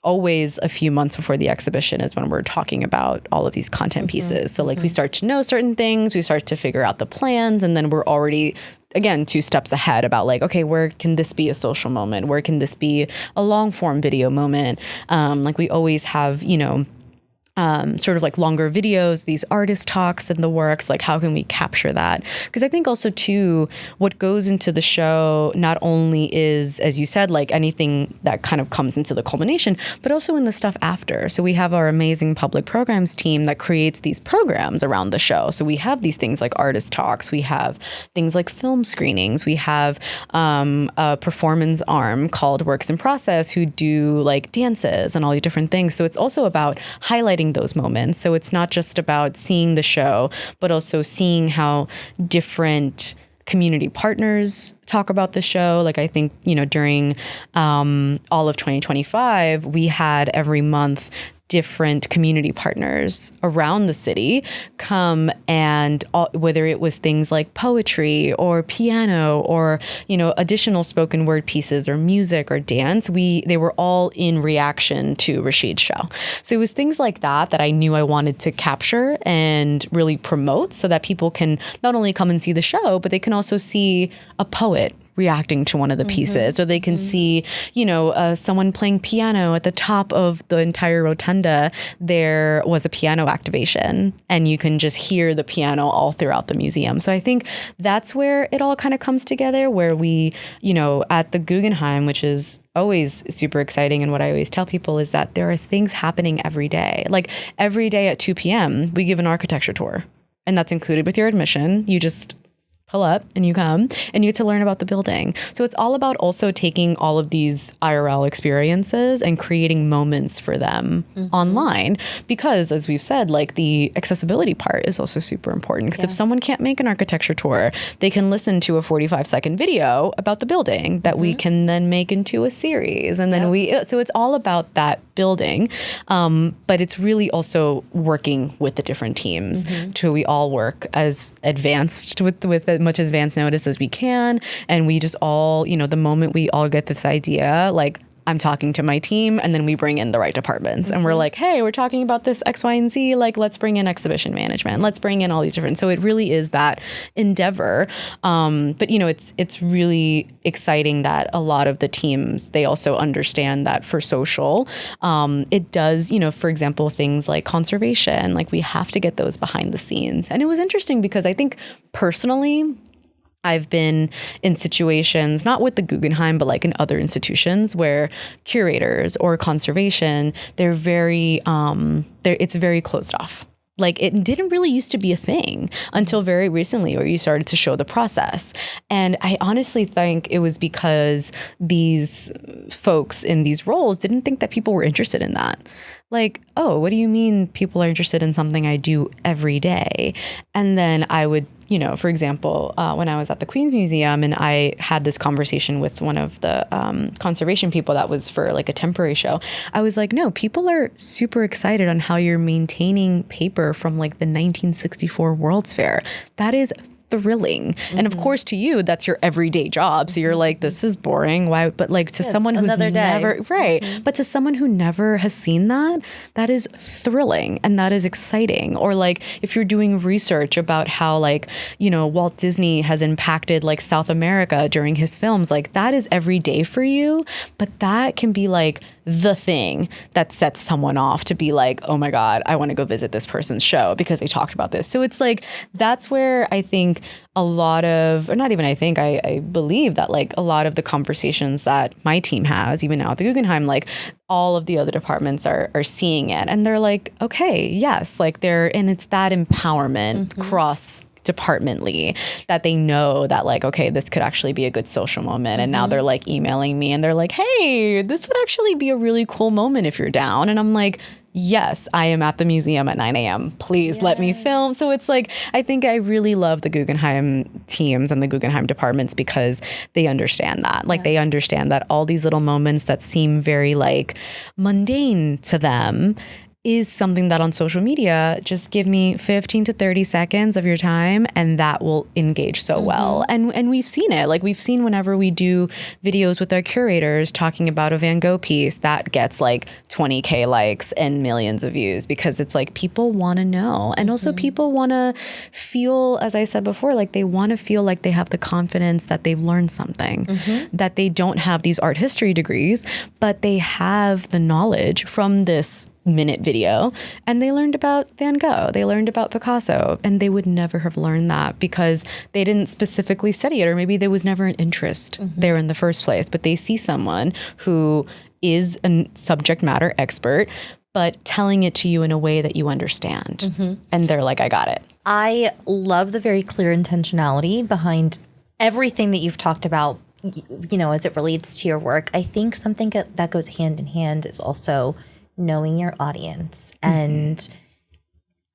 always a few months before the exhibition is when we're talking about all of these content pieces. So like we start to know certain things, we start to figure out the plans, and then we're already, again, 2 steps ahead about like, okay, where can this be a social moment? Where can this be a long form video moment? Like we always have, sort of like longer videos, these artist talks and the works, like how can we capture that? Because I think also too, what goes into the show not only is, as you said, like anything that kind of comes into the culmination, but also in the stuff after. So we have our amazing public programs team that creates these programs around the show. So we have these things like artist talks, we have things like film screenings, we have a performance arm called Works in Process who do like dances and all these different things. So it's also about highlighting those moments. So it's not just about seeing the show, but also seeing how different community partners talk about the show. Like I think, during all of 2025, we had every month different community partners around the city come and whether it was things like poetry or piano or, additional spoken word pieces or music or dance, they were all in reaction to Rashid's show. So it was things like that I knew I wanted to capture and really promote so that people can not only come and see the show, but they can also see a poet reacting to one of the pieces, or they can see, someone playing piano at the top of the entire rotunda. There was a piano activation, and you can just hear the piano all throughout the museum. So I think that's where it all kind of comes together, where we, at the Guggenheim, which is always super exciting. And what I always tell people is that there are things happening every day. Like every day at 2 p.m., we give an architecture tour, and that's included with your admission. You just pull up and you come and you get to learn about the building. So it's all about also taking all of these IRL experiences and creating moments for them online, because as we've said, like the accessibility part is also super important, because if someone can't make an architecture tour, they can listen to a 45-second video about the building that we can then make into a series. And then so it's all about that building. But it's really also working with the different teams to we all work as advanced with as much advance notice as we can. And we just all, the moment we all get this idea, like I'm talking to my team, and then we bring in the right departments and we're like, hey, we're talking about this X, Y, and Z. Like, let's bring in exhibition management. Let's bring in all these different. So it really is that endeavor. But, it's really exciting that a lot of the teams, they also understand that for social, it does, for example, things like conservation, like we have to get those behind the scenes. And it was interesting because I think personally, I've been in situations, not with the Guggenheim, but like in other institutions where curators or conservation, they're very, it's very closed off. Like it didn't really used to be a thing until very recently, where you started to show the process. And I honestly think it was because these folks in these roles didn't think that people were interested in that. Like, oh, what do you mean people are interested in something I do every day? And then I would, you know, for example, when I was at the Queen's Museum and I had this conversation with one of the conservation people that was for like a temporary show, I was like, no, people are super excited on how you're maintaining paper from like the 1964 World's Fair. That is thrilling. And of course to you, that's your everyday job. So you're like, this is boring. Why? But like to someone who's never, but to someone who never has seen that, that is thrilling and that is exciting. Or like if you're doing research about how like, you know, Walt Disney has impacted like South America during his films, like that is every day for you. But that can be like the thing that sets someone off to be like, oh my God, I want to go visit this person's show because they talked about this. So it's like, that's where I think a lot of, or not even I think, I believe that like a lot of the conversations that my team has, even now at the Guggenheim, like all of the other departments are seeing it. And they're like, okay, yes, like and it's that empowerment cross departmentally that they know that like, okay, this could actually be a good social moment. And now they're like emailing me and they're like, hey, this would actually be a really cool moment if you're down. And I'm like, yes, I am at the museum at 9 a.m. Please let me film. So it's like, I think I really love the Guggenheim teams and the Guggenheim departments because they understand that. Like they understand that all these little moments that seem very like mundane to them is something that on social media, just give me 15 to 30 seconds of your time and that will engage so well. And we've seen it. Like we've seen whenever we do videos with our curators talking about a Van Gogh piece that gets like 20K likes and millions of views because it's like people want to know. And also people want to feel, as I said before, like they want to feel like they have the confidence that they've learned something, that they don't have these art history degrees, but they have the knowledge from this minute video and they learned about Van Gogh, they learned about Picasso, and they would never have learned that because they didn't specifically study it, or maybe there was never an interest there in the first place. But they see someone who is a subject matter expert, but telling it to you in a way that you understand. And they're like, I got it. I love the very clear intentionality behind everything that you've talked about, you know, as it relates to your work. I think something that goes hand in hand is also knowing your audience. And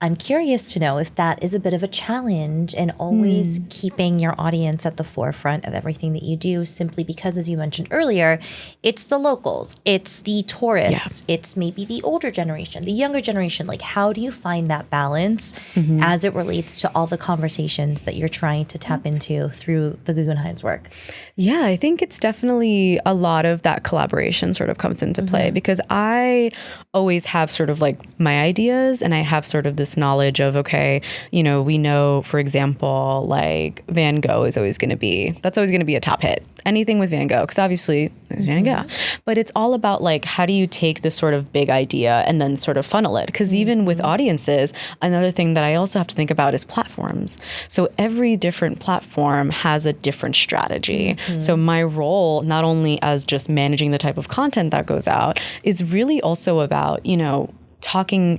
I'm curious to know if that is a bit of a challenge in always keeping your audience at the forefront of everything that you do, simply because, as you mentioned earlier, it's the locals, it's the tourists, it's maybe the older generation, the younger generation. Like, how do you find that balance as it relates to all the conversations that you're trying to tap into through the Guggenheim's work? Yeah, I think it's definitely a lot of that collaboration sort of comes into play because I always have sort of like my ideas and I have sort of this knowledge of, okay, you know, we know, for example, like Van Gogh is always going to be, that's always going to be a top hit. Anything with Van Gogh, because obviously it's Van Gogh. But it's all about like, how do you take this sort of big idea and then sort of funnel it? Because even with audiences, another thing that I also have to think about is platforms. So every different platform has a different strategy. So my role, not only as just managing the type of content that goes out, is really also about, you know, talking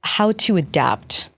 how to adapt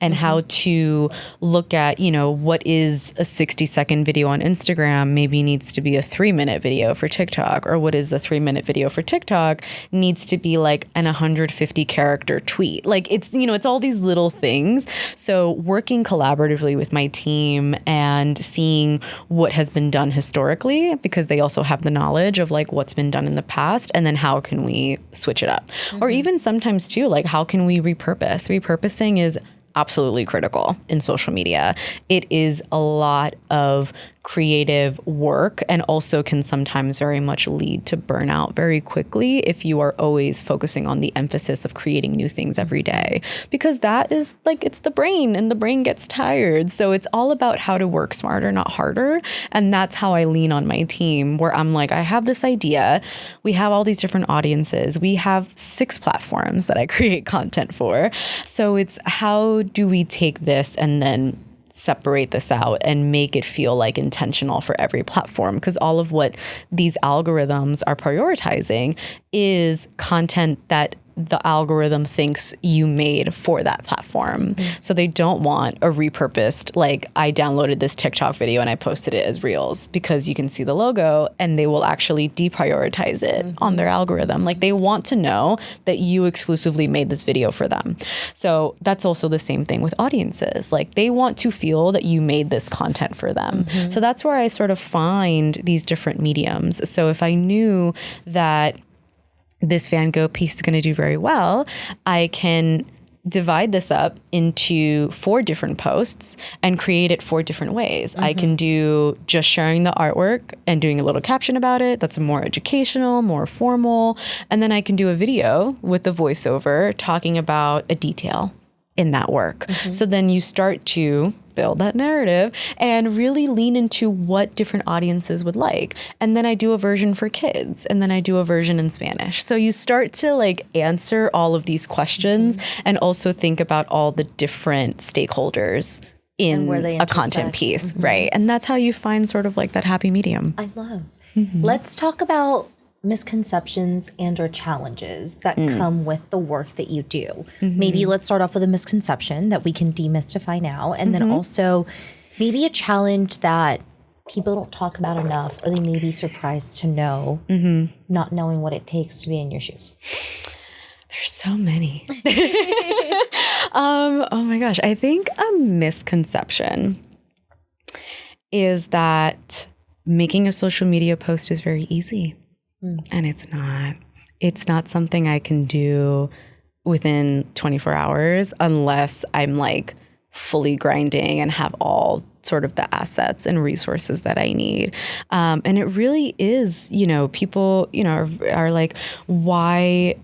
and how to look at, you know, what is a 60-second video on Instagram maybe needs to be a 3-minute video for TikTok, or what is a 3-minute video for TikTok needs to be like an 150-character tweet. Like it's, you know, it's all these little things. So working collaboratively with my team and seeing what has been done historically, because they also have the knowledge of like what's been done in the past, and then how can we switch it up? Or even sometimes too, like how can we repurpose? Repurposing is absolutely critical in social media. It is a lot of creative work and also can sometimes very much lead to burnout very quickly if you are always focusing on the emphasis of creating new things every day, because that is like, it's the brain and the brain gets tired. So it's all about how to work smarter, not harder. And that's how I lean on my team, where I'm like, I have this idea. We have all these different audiences. We have 6 platforms that I create content for. So it's how do we take this and then separate this out and make it feel like intentional for every platform, because all of what these algorithms are prioritizing is content that the algorithm thinks you made for that platform. So they don't want a repurposed, like, I downloaded this TikTok video and I posted it as Reels, because you can see the logo and they will actually deprioritize it on their algorithm. Like, they want to know that you exclusively made this video for them. So that's also the same thing with audiences. Like, they want to feel that you made this content for them. So that's where I sort of find these different mediums. So if I knew that this Van Gogh piece is going to do very well, I can divide this up into 4 different posts and create it 4 different ways. I can do just sharing the artwork and doing a little caption about it. That's more educational, more formal. And then I can do a video with the voiceover talking about a detail in that work. So then you start to build that narrative and really lean into what different audiences would like. And then I do a version for kids, and then I do a version in Spanish. So you start to like answer all of these questions and also think about all the different stakeholders in a content piece, right? And that's how you find sort of like that happy medium. I love. Let's talk about misconceptions and or challenges that come with the work that you do. Maybe let's start off with a misconception that we can demystify now, and then also maybe a challenge that people don't talk about enough, or they may be surprised to know, not knowing what it takes to be in your shoes. There's so many. Oh my gosh. I think a misconception is that making a social media post is very easy. And it's not. It's not something I can do within 24 hours unless I'm like fully grinding and have all sort of the assets and resources that I need. And it really is, people, are like, why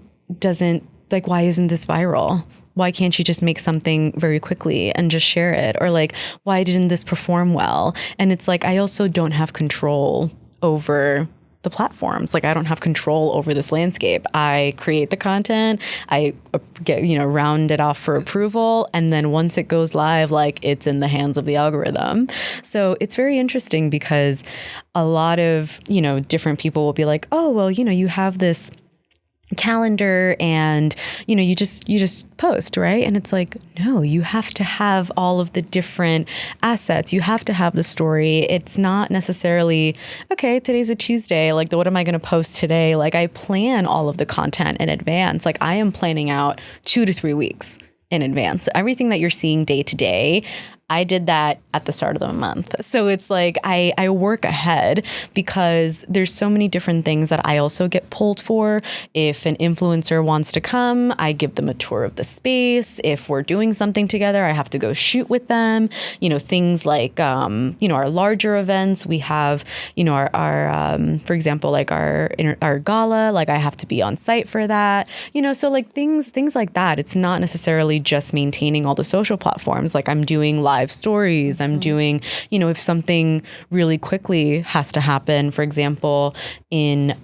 isn't this viral? Why can't you just make something very quickly and just share it? Or like, why didn't this perform well? And it's like, I also don't have control over the platforms. Like, I don't have control over this landscape. I create the content, I get, round it off for approval. And then once it goes live, like, it's in the hands of the algorithm. So it's very interesting because a lot of, different people will be like, oh, well, you have this calendar and you just post, right? And it's like, no, you have to have all of the different assets. You have to have the story. It's not necessarily, okay, today's a Tuesday, like, what am I going to post today? Like, I plan all of the content in advance. Like, I am planning out 2 to 3 weeks in advance. So everything that you're seeing day to day, I did that at the start of the month. So it's like I work ahead because there's so many different things that I also get pulled for. If an influencer wants to come, I give them a tour of the space. If we're doing something together, I have to go shoot with them. Things like, our larger events, we have, our for example, like our gala, like I have to be on site for that, so like things like that. It's not necessarily just maintaining all the social platforms. Like, I'm doing live stories. I'm doing, if something really quickly has to happen, for example, in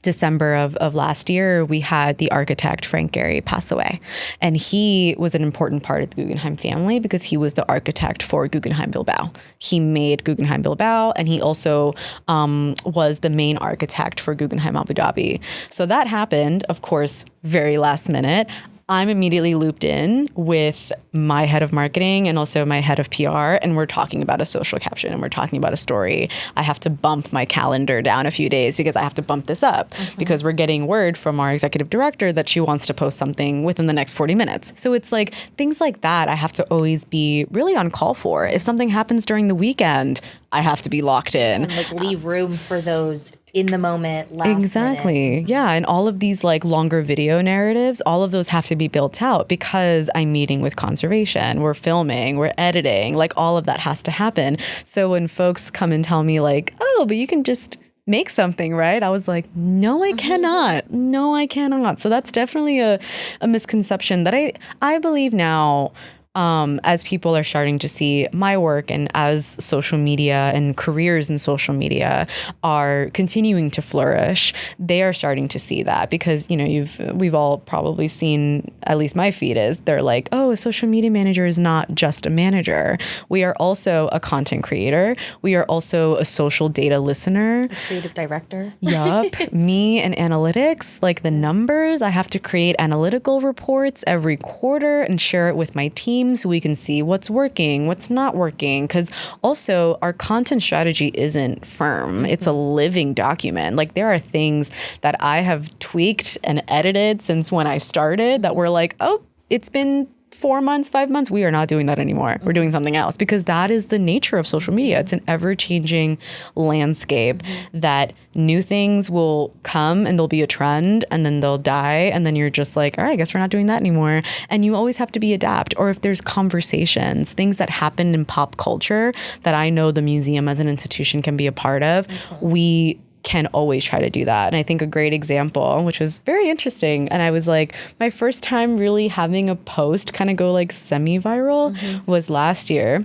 December of last year, we had the architect Frank Gehry pass away. And he was an important part of the Guggenheim family because he was the architect for Guggenheim Bilbao. He made Guggenheim Bilbao, and he also was the main architect for Guggenheim Abu Dhabi. So that happened, of course, very last minute. I'm immediately looped in with my head of marketing and also my head of PR, and we're talking about a social caption and we're talking about a story. I have to bump my calendar down a few days because I have to bump this up because we're getting word from our executive director that she wants to post something within the next 40 minutes. So it's like things like that I have to always be really on call for. If something happens during the weekend, I have to be locked in. And like leave room for those in the moment, last Exactly. minute. Yeah. And all of these like longer video narratives, all of those have to be built out because I'm meeting with conservation, we're filming, we're editing, like all of that has to happen. So when folks come and tell me like, oh, but you can just make something, right? I was like, no, I cannot. No, I cannot. So that's definitely a misconception that I believe now as people are starting to see my work and as social media and careers in social media are continuing to flourish, they are starting to see that because, we've all probably seen, at least my feed is, they're like, oh, a social media manager is not just a manager. We are also a content creator. We are also a social data listener. A creative director. Yup. Me and analytics, like the numbers, I have to create analytical reports every quarter and share it with my team so we can see what's working, what's not working. Because also our content strategy isn't firm. It's a living document. Like there are things that I have tweaked and edited since when I started that were like, oh, it's been 4 months, 5 months. We are not doing that anymore. We're doing something else because that is the nature of social media. It's an ever-changing landscape that new things will come and there'll be a trend and then they'll die. And then you're just like, all right, I guess we're not doing that anymore. And you always have to be adapt. Or if there's conversations, things that happen in pop culture that I know the museum as an institution can be a part of, we can always try to do that. And I think a great example, which was very interesting, and I was like, my first time really having a post kind of go like semi-viral was last year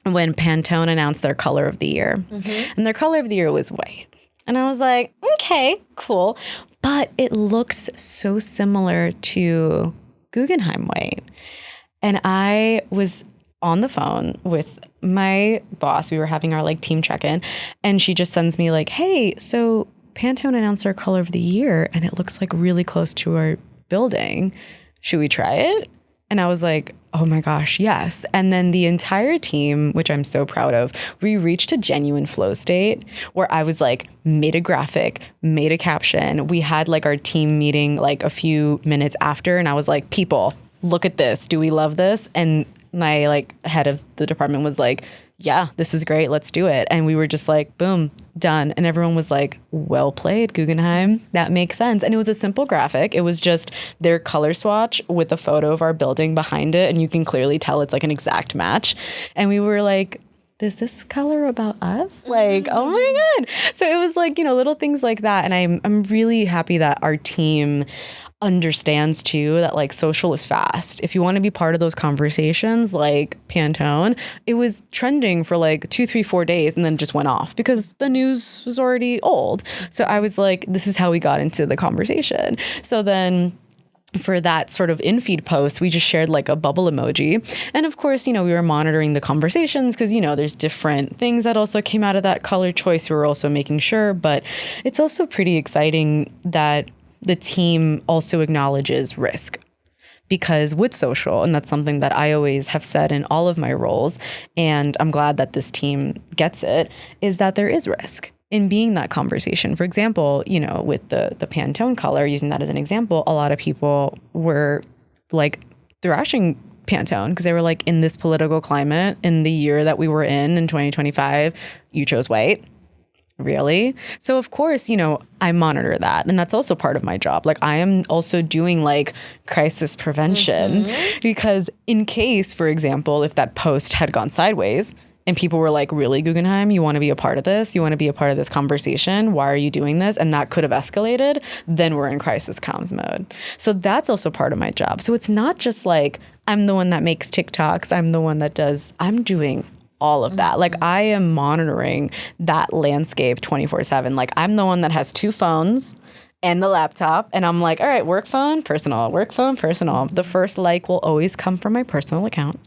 when Pantone announced their color of the year. And their color of the year was white. And I was like, okay, cool. But it looks so similar to Guggenheim white. And I was on the phone with my boss. We were having our like team check-in and she just sends me like, hey, so Pantone announced our color of the year and it looks like really close to our building. Should we try it? And I was like, oh my gosh, yes. And then the entire team, which I'm so proud of, we reached a genuine flow state where I was like, made a graphic, made a caption. We had like our team meeting like a few minutes after and I was like, people, look at this. Do we love this? And my like head of the department was like, yeah, this is great. Let's do it. And we were just like, boom, done. And everyone was like, well played, Guggenheim. That makes sense. And it was a simple graphic. It was just their color swatch with a photo of our building behind it. And you can clearly tell it's like an exact match. And we were like, is this color about us? Like, oh my God. So it was like, little things like that. And I'm really happy that our team understands too that like social is fast. If you want to be part of those conversations like Pantone, it was trending for like 2, 3, 4 days and then just went off because the news was already old. So I was like, this is how we got into the conversation. So then for that sort of in-feed post, we just shared like a bubble emoji. And of course, we were monitoring the conversations because, there's different things that also came out of that color choice. We were also making sure, but it's also pretty exciting that the team also acknowledges risk because with social, and that's something that I always have said in all of my roles, and I'm glad that this team gets it, is that there is risk in being that conversation. For example, with the Pantone color, using that as an example, a lot of people were like thrashing Pantone because they were like, in this political climate, in the year that we were in 2025, you chose white. Really? So of course, I monitor that. And that's also part of my job. Like I am also doing like crisis prevention because in case, for example, if that post had gone sideways and people were like, really, Guggenheim, you want to be a part of this? You want to be a part of this conversation? Why are you doing this? And that could have escalated. Then we're in crisis comms mode. So that's also part of my job. So it's not just like, I'm the one that makes TikToks. I'm doing all of that. Like I am monitoring that landscape 24/7. Like I'm the one that has 2 phones and the laptop and I'm like, all right, work phone, personal, work phone, personal. The first like will always come from my personal account.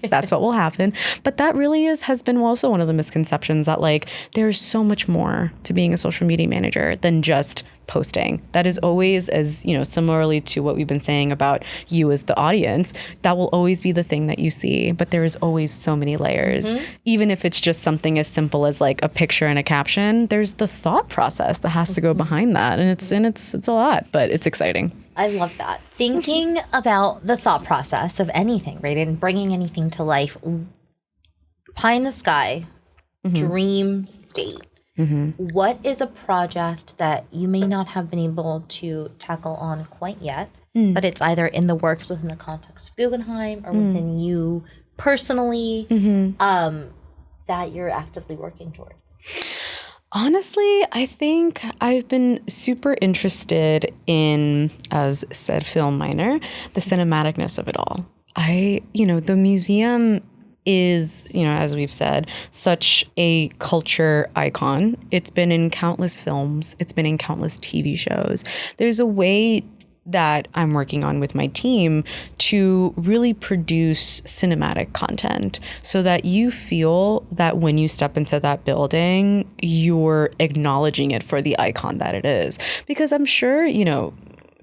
That's what will happen. But that really has been also one of the misconceptions that like there's so much more to being a social media manager than just posting. That is always, as similarly to what we've been saying about you as the audience, that will always be the thing that you see. But there is always so many layers. Even if it's just something as simple as like a picture and a caption, there's the thought process that has to go behind that. And it's a lot, but it's exciting. I love that. Thinking about the thought process of anything, right? And bringing anything to life. Pie in the sky, dream state. What is a project that you may not have been able to tackle on quite yet, but it's either in the works within the context of Guggenheim or within you personally that you're actively working towards? Honestly, I think I've been super interested in, as said Phil Miner, the cinematicness of it all. The museum is, as we've said, such a culture icon. It's been in countless films. It's been in countless TV shows. There's a way that I'm working on with my team to really produce cinematic content so that you feel that when you step into that building, you're acknowledging it for the icon that it is. Because I'm sure,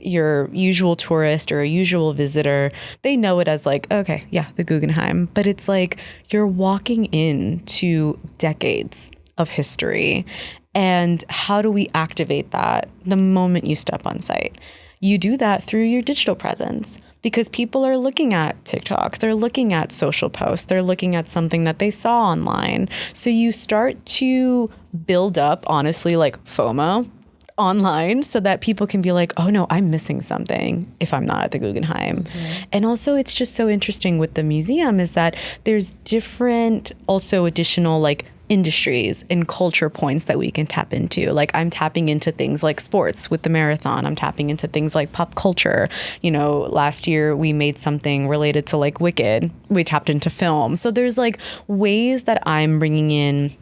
your usual tourist or a usual visitor, they know it as like, okay, yeah, the Guggenheim. But it's like you're walking into decades of history. And how do we activate that the moment you step on site? You do that through your digital presence, because people are looking at TikToks, they're looking at social posts, they're looking at something that they saw online. So you start to build up, honestly, like FOMO online, so that people can be like, oh no, I'm missing something if I'm not at the Guggenheim. And also it's just so interesting with the museum is that there's different also additional like industries and culture points that we can tap into. Like I'm tapping into things like sports with the marathon. I'm tapping into things like pop culture. Last year we made something related to like Wicked. We tapped into film. So there's like ways that I'm bringing in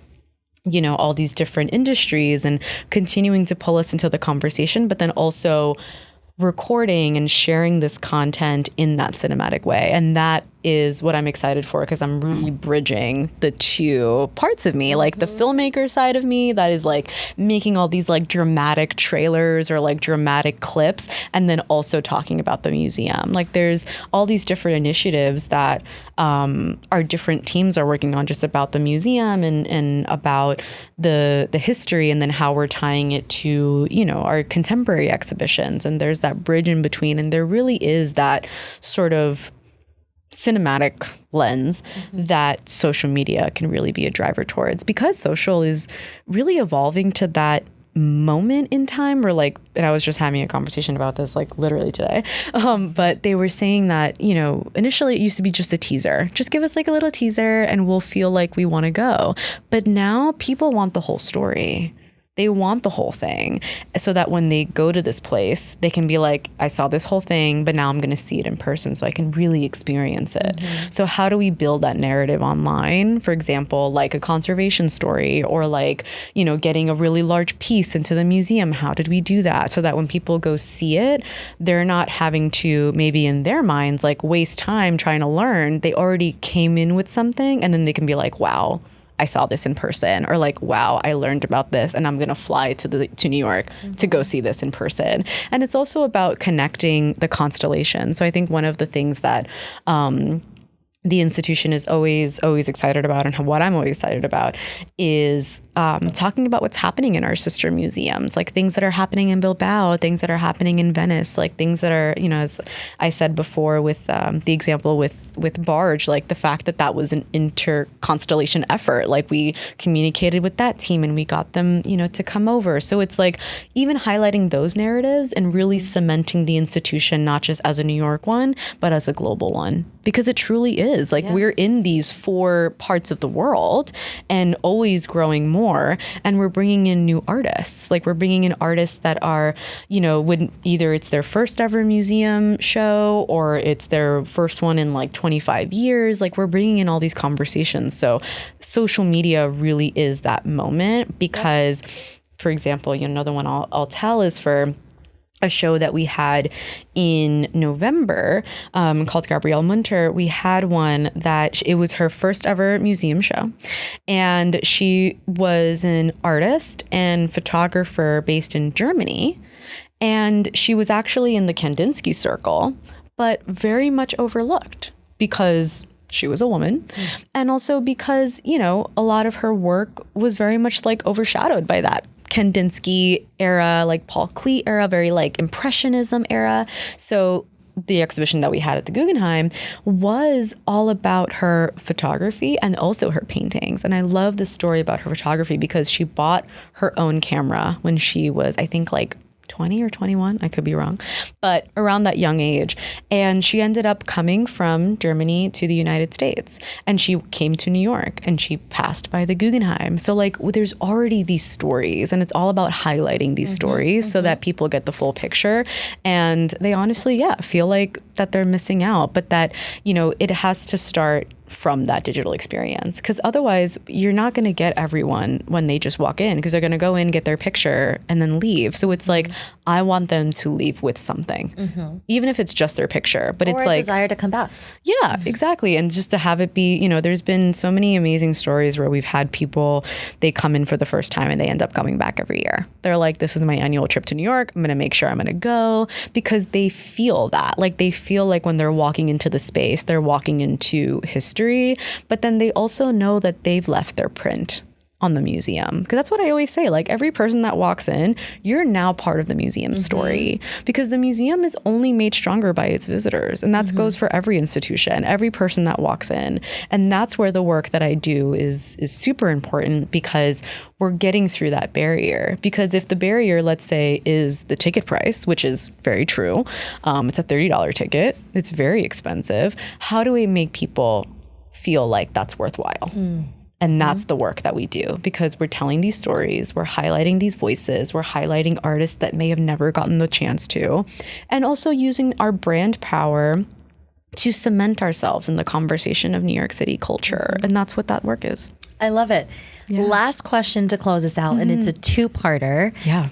all these different industries and continuing to pull us into the conversation, but then also recording and sharing this content in that cinematic way. And that is what I'm excited for, because I'm really bridging the two parts of me, like the filmmaker side of me that is like making all these like dramatic trailers or like dramatic clips, and then also talking about the museum. Like there's all these different initiatives that our different teams are working on just about the museum and about the history, and then how we're tying it to, our contemporary exhibitions. And there's that bridge in between. And there really is that sort of cinematic lens that social media can really be a driver towards, because social is really evolving to that moment in time where like, and I was just having a conversation about this like literally today, but they were saying that, initially it used to be just a teaser. Just give us like a little teaser and we'll feel like we want to go. But now people want the whole story. They want the whole thing, so that when they go to this place, they can be like, I saw this whole thing, but now I'm going to see it in person so I can really experience it. So how do we build that narrative online? For example, like a conservation story, or like, getting a really large piece into the museum. How did we do that? So that when people go see it, they're not having to, maybe in their minds, like waste time trying to learn. They already came in with something, and then they can be like, wow, I saw this in person, or like, wow, I learned about this and I'm going to fly to New York to go see this in person. And it's also about connecting the constellation. So I think one of the things that the institution is always excited about, and what I'm always excited about, is talking about what's happening in our sister museums, like things that are happening in Bilbao, things that are happening in Venice, like things that are, as I said before with the example with Barge, like the fact that was an interconstellation effort. Like we communicated with that team and we got them, to come over. So it's like even highlighting those narratives and really cementing the institution, not just as a New York one, but as a global one. Because it truly is. Like we're in these 4 parts of the world and always growing more. And we're bringing in new artists. Like we're bringing in artists that are, when either it's their first ever museum show or it's their first one in like 25 years. Like we're bringing in all these conversations. So social media really is that moment, because, for example, another one I'll tell is for a show that we had in November called Gabrielle Munter. We had one that it was her first ever museum show. And she was an artist and photographer based in Germany. And she was actually in the Kandinsky circle, but very much overlooked because she was a woman. And also because, a lot of her work was very much like overshadowed by that Kandinsky era, like Paul Klee era, very like Impressionism era. So the exhibition that we had at the Guggenheim was all about her photography and also her paintings. And I love the story about her photography because she bought her own camera when she was, I think, like 20 or 21, I could be wrong, but around that young age. And she ended up coming from Germany to the United States, and she came to New York, and she passed by the Guggenheim. So like there's already these stories, and it's all about highlighting these stories so that people get the full picture. And they honestly, feel like that they're missing out, but that, you know, it has to start from that digital experience, because otherwise you're not going to get everyone when they just walk in, because they're going to go in, get their picture, and then leave. So it's like, I want them to leave with something, even if it's just their picture, but it's like desire to come back. Yeah, exactly. And just to have it be, you know, there's been so many amazing stories where we've had people, they come in for the first time and they end up coming back every year. They're like, this is my annual trip to New York. I'm going to make sure I'm going to go, because they feel that, like they feel like when they're walking into the space, they're walking into history. But then they also know that they've left their print on the museum. Because that's what I always say, like every person that walks in, you're now part of the museum story, because the museum is only made stronger by its visitors. And that goes for every institution, every person that walks in. And that's where the work that I do is super important, because we're getting through that barrier. Because if the barrier, let's say, is the ticket price, which is very true, it's a $30 ticket, it's very expensive. How do we make people feel like that's worthwhile? And that's the work that we do, because we're telling these stories, we're highlighting these voices, we're highlighting artists that may have never gotten the chance to, and also using our brand power to cement ourselves in the conversation of New York City culture. And that's what that work is. I love it. Yeah. Last question to close us out, and it's a two-parter. Yeah.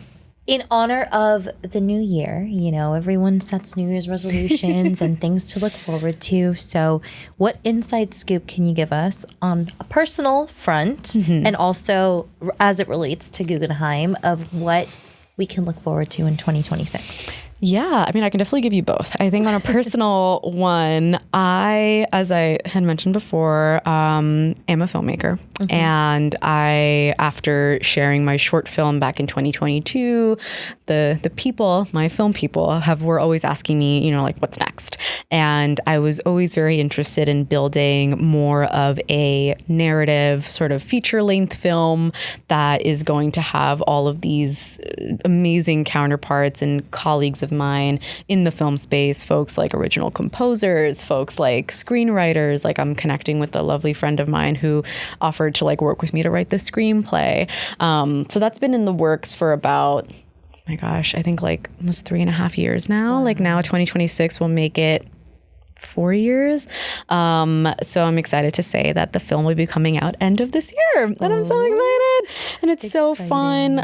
In honor of the new year, you know, everyone sets New Year's resolutions and things to look forward to. So what inside scoop can you give us on a personal front and also as it relates to Guggenheim of what we can look forward to in 2026? Yeah, I mean, I can definitely give you both. I think on a personal one, as I had mentioned before, am a filmmaker. And I, after sharing my short film back in 2022, the people, my film people, were always asking me, you know, like, what's next? And I was always very interested in building more of a narrative, sort of feature-length film that is going to have all of these amazing counterparts and colleagues of mine in the film space, folks like original composers, folks like screenwriters. Like I'm connecting with a lovely friend of mine who offered to like work with me to write the screenplay. So that's been in the works for about, oh my gosh, I think like almost 3.5 years now. Wow. Like now 2026 will make it 4 years. So I'm excited to say that the film will be coming out end of this year. And I'm so excited. And it's so fun.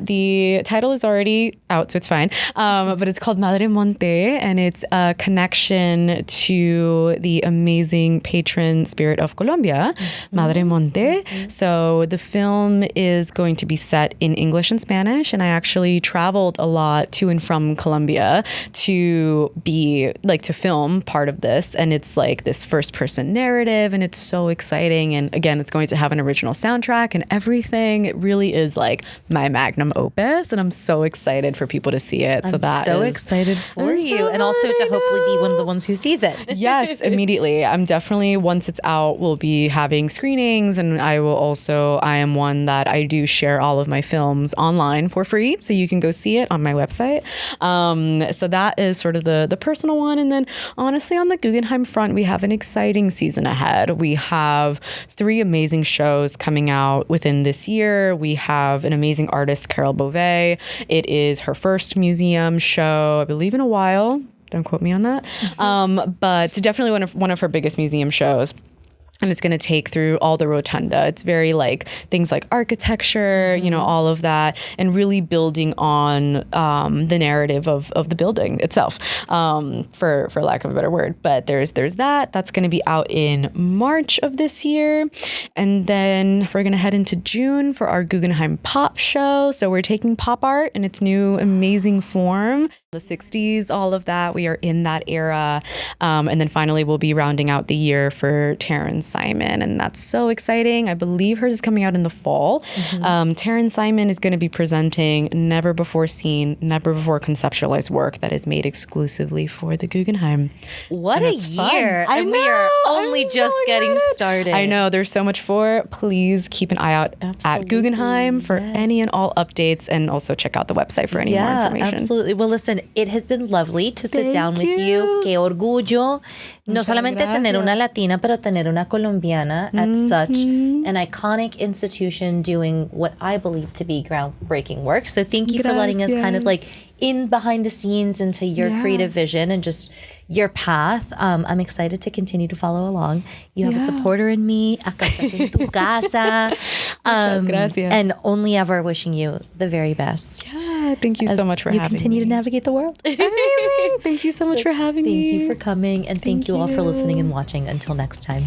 The title is already out, so it's fine. But it's called Madre Monte, and it's a connection to the amazing patron spirit of Colombia, Madre Monte. So the film is going to be set in English and Spanish. And I actually traveled a lot to and from Colombia to film part of this, and it's like this first person narrative, and it's so exciting. And again, it's going to have an original soundtrack and everything. It really is like my magnum opus, and I'm so excited for people to see it. I'm excited for you, and also to hopefully be one of the ones who sees it. Yes, immediately. I'm definitely, once it's out, we'll be having screenings, and I am one that I do share all of my films online for free, so you can go see it on my website. So that is sort of the personal one. And then honestly, on the Guggenheim front, we have an exciting season ahead. We have 3 amazing shows coming out within this year. We have an amazing artist, Carol Beauvais. It is her first museum show, I believe, in a while. Don't quote me on that. But definitely one of her biggest museum shows. And it's going to take through all the rotunda. It's very like things like architecture, you know, all of that, and really building on the narrative of the building itself, for lack of a better word. But there's that. That's going to be out in March of this year. And then we're going to head into June for our Guggenheim Pop Show. So we're taking pop art in its new amazing form. The 60s, all of that. We are in that era. And then finally, we'll be rounding out the year for Taryn's Simon, and that's so exciting. I believe hers is coming out in the fall. Taryn Simon is going to be presenting never before seen, never before conceptualized work that is made exclusively for the Guggenheim. What a year. And we are only just getting started. I know, there's so much for. Please keep an eye out at Guggenheim for any and all updates, and also check out the website for any more information. Absolutely. Well, listen, it has been lovely to sit down with you. Qué orgullo. No solamente tener una latina, pero tener una colombiana at such an iconic institution doing what I believe to be groundbreaking work. So thank you for letting us kind of like in behind the scenes into your creative vision and just your path. I'm excited to continue to follow along. You have a supporter in me. Acá estás en tu casa. Gracias. And only ever wishing you the very best. Yeah, thank you so much for having me. You continue to navigate the world. Amazing. Thank you so much for having me. Thank you for coming, and thank you all for listening and watching. Until next time.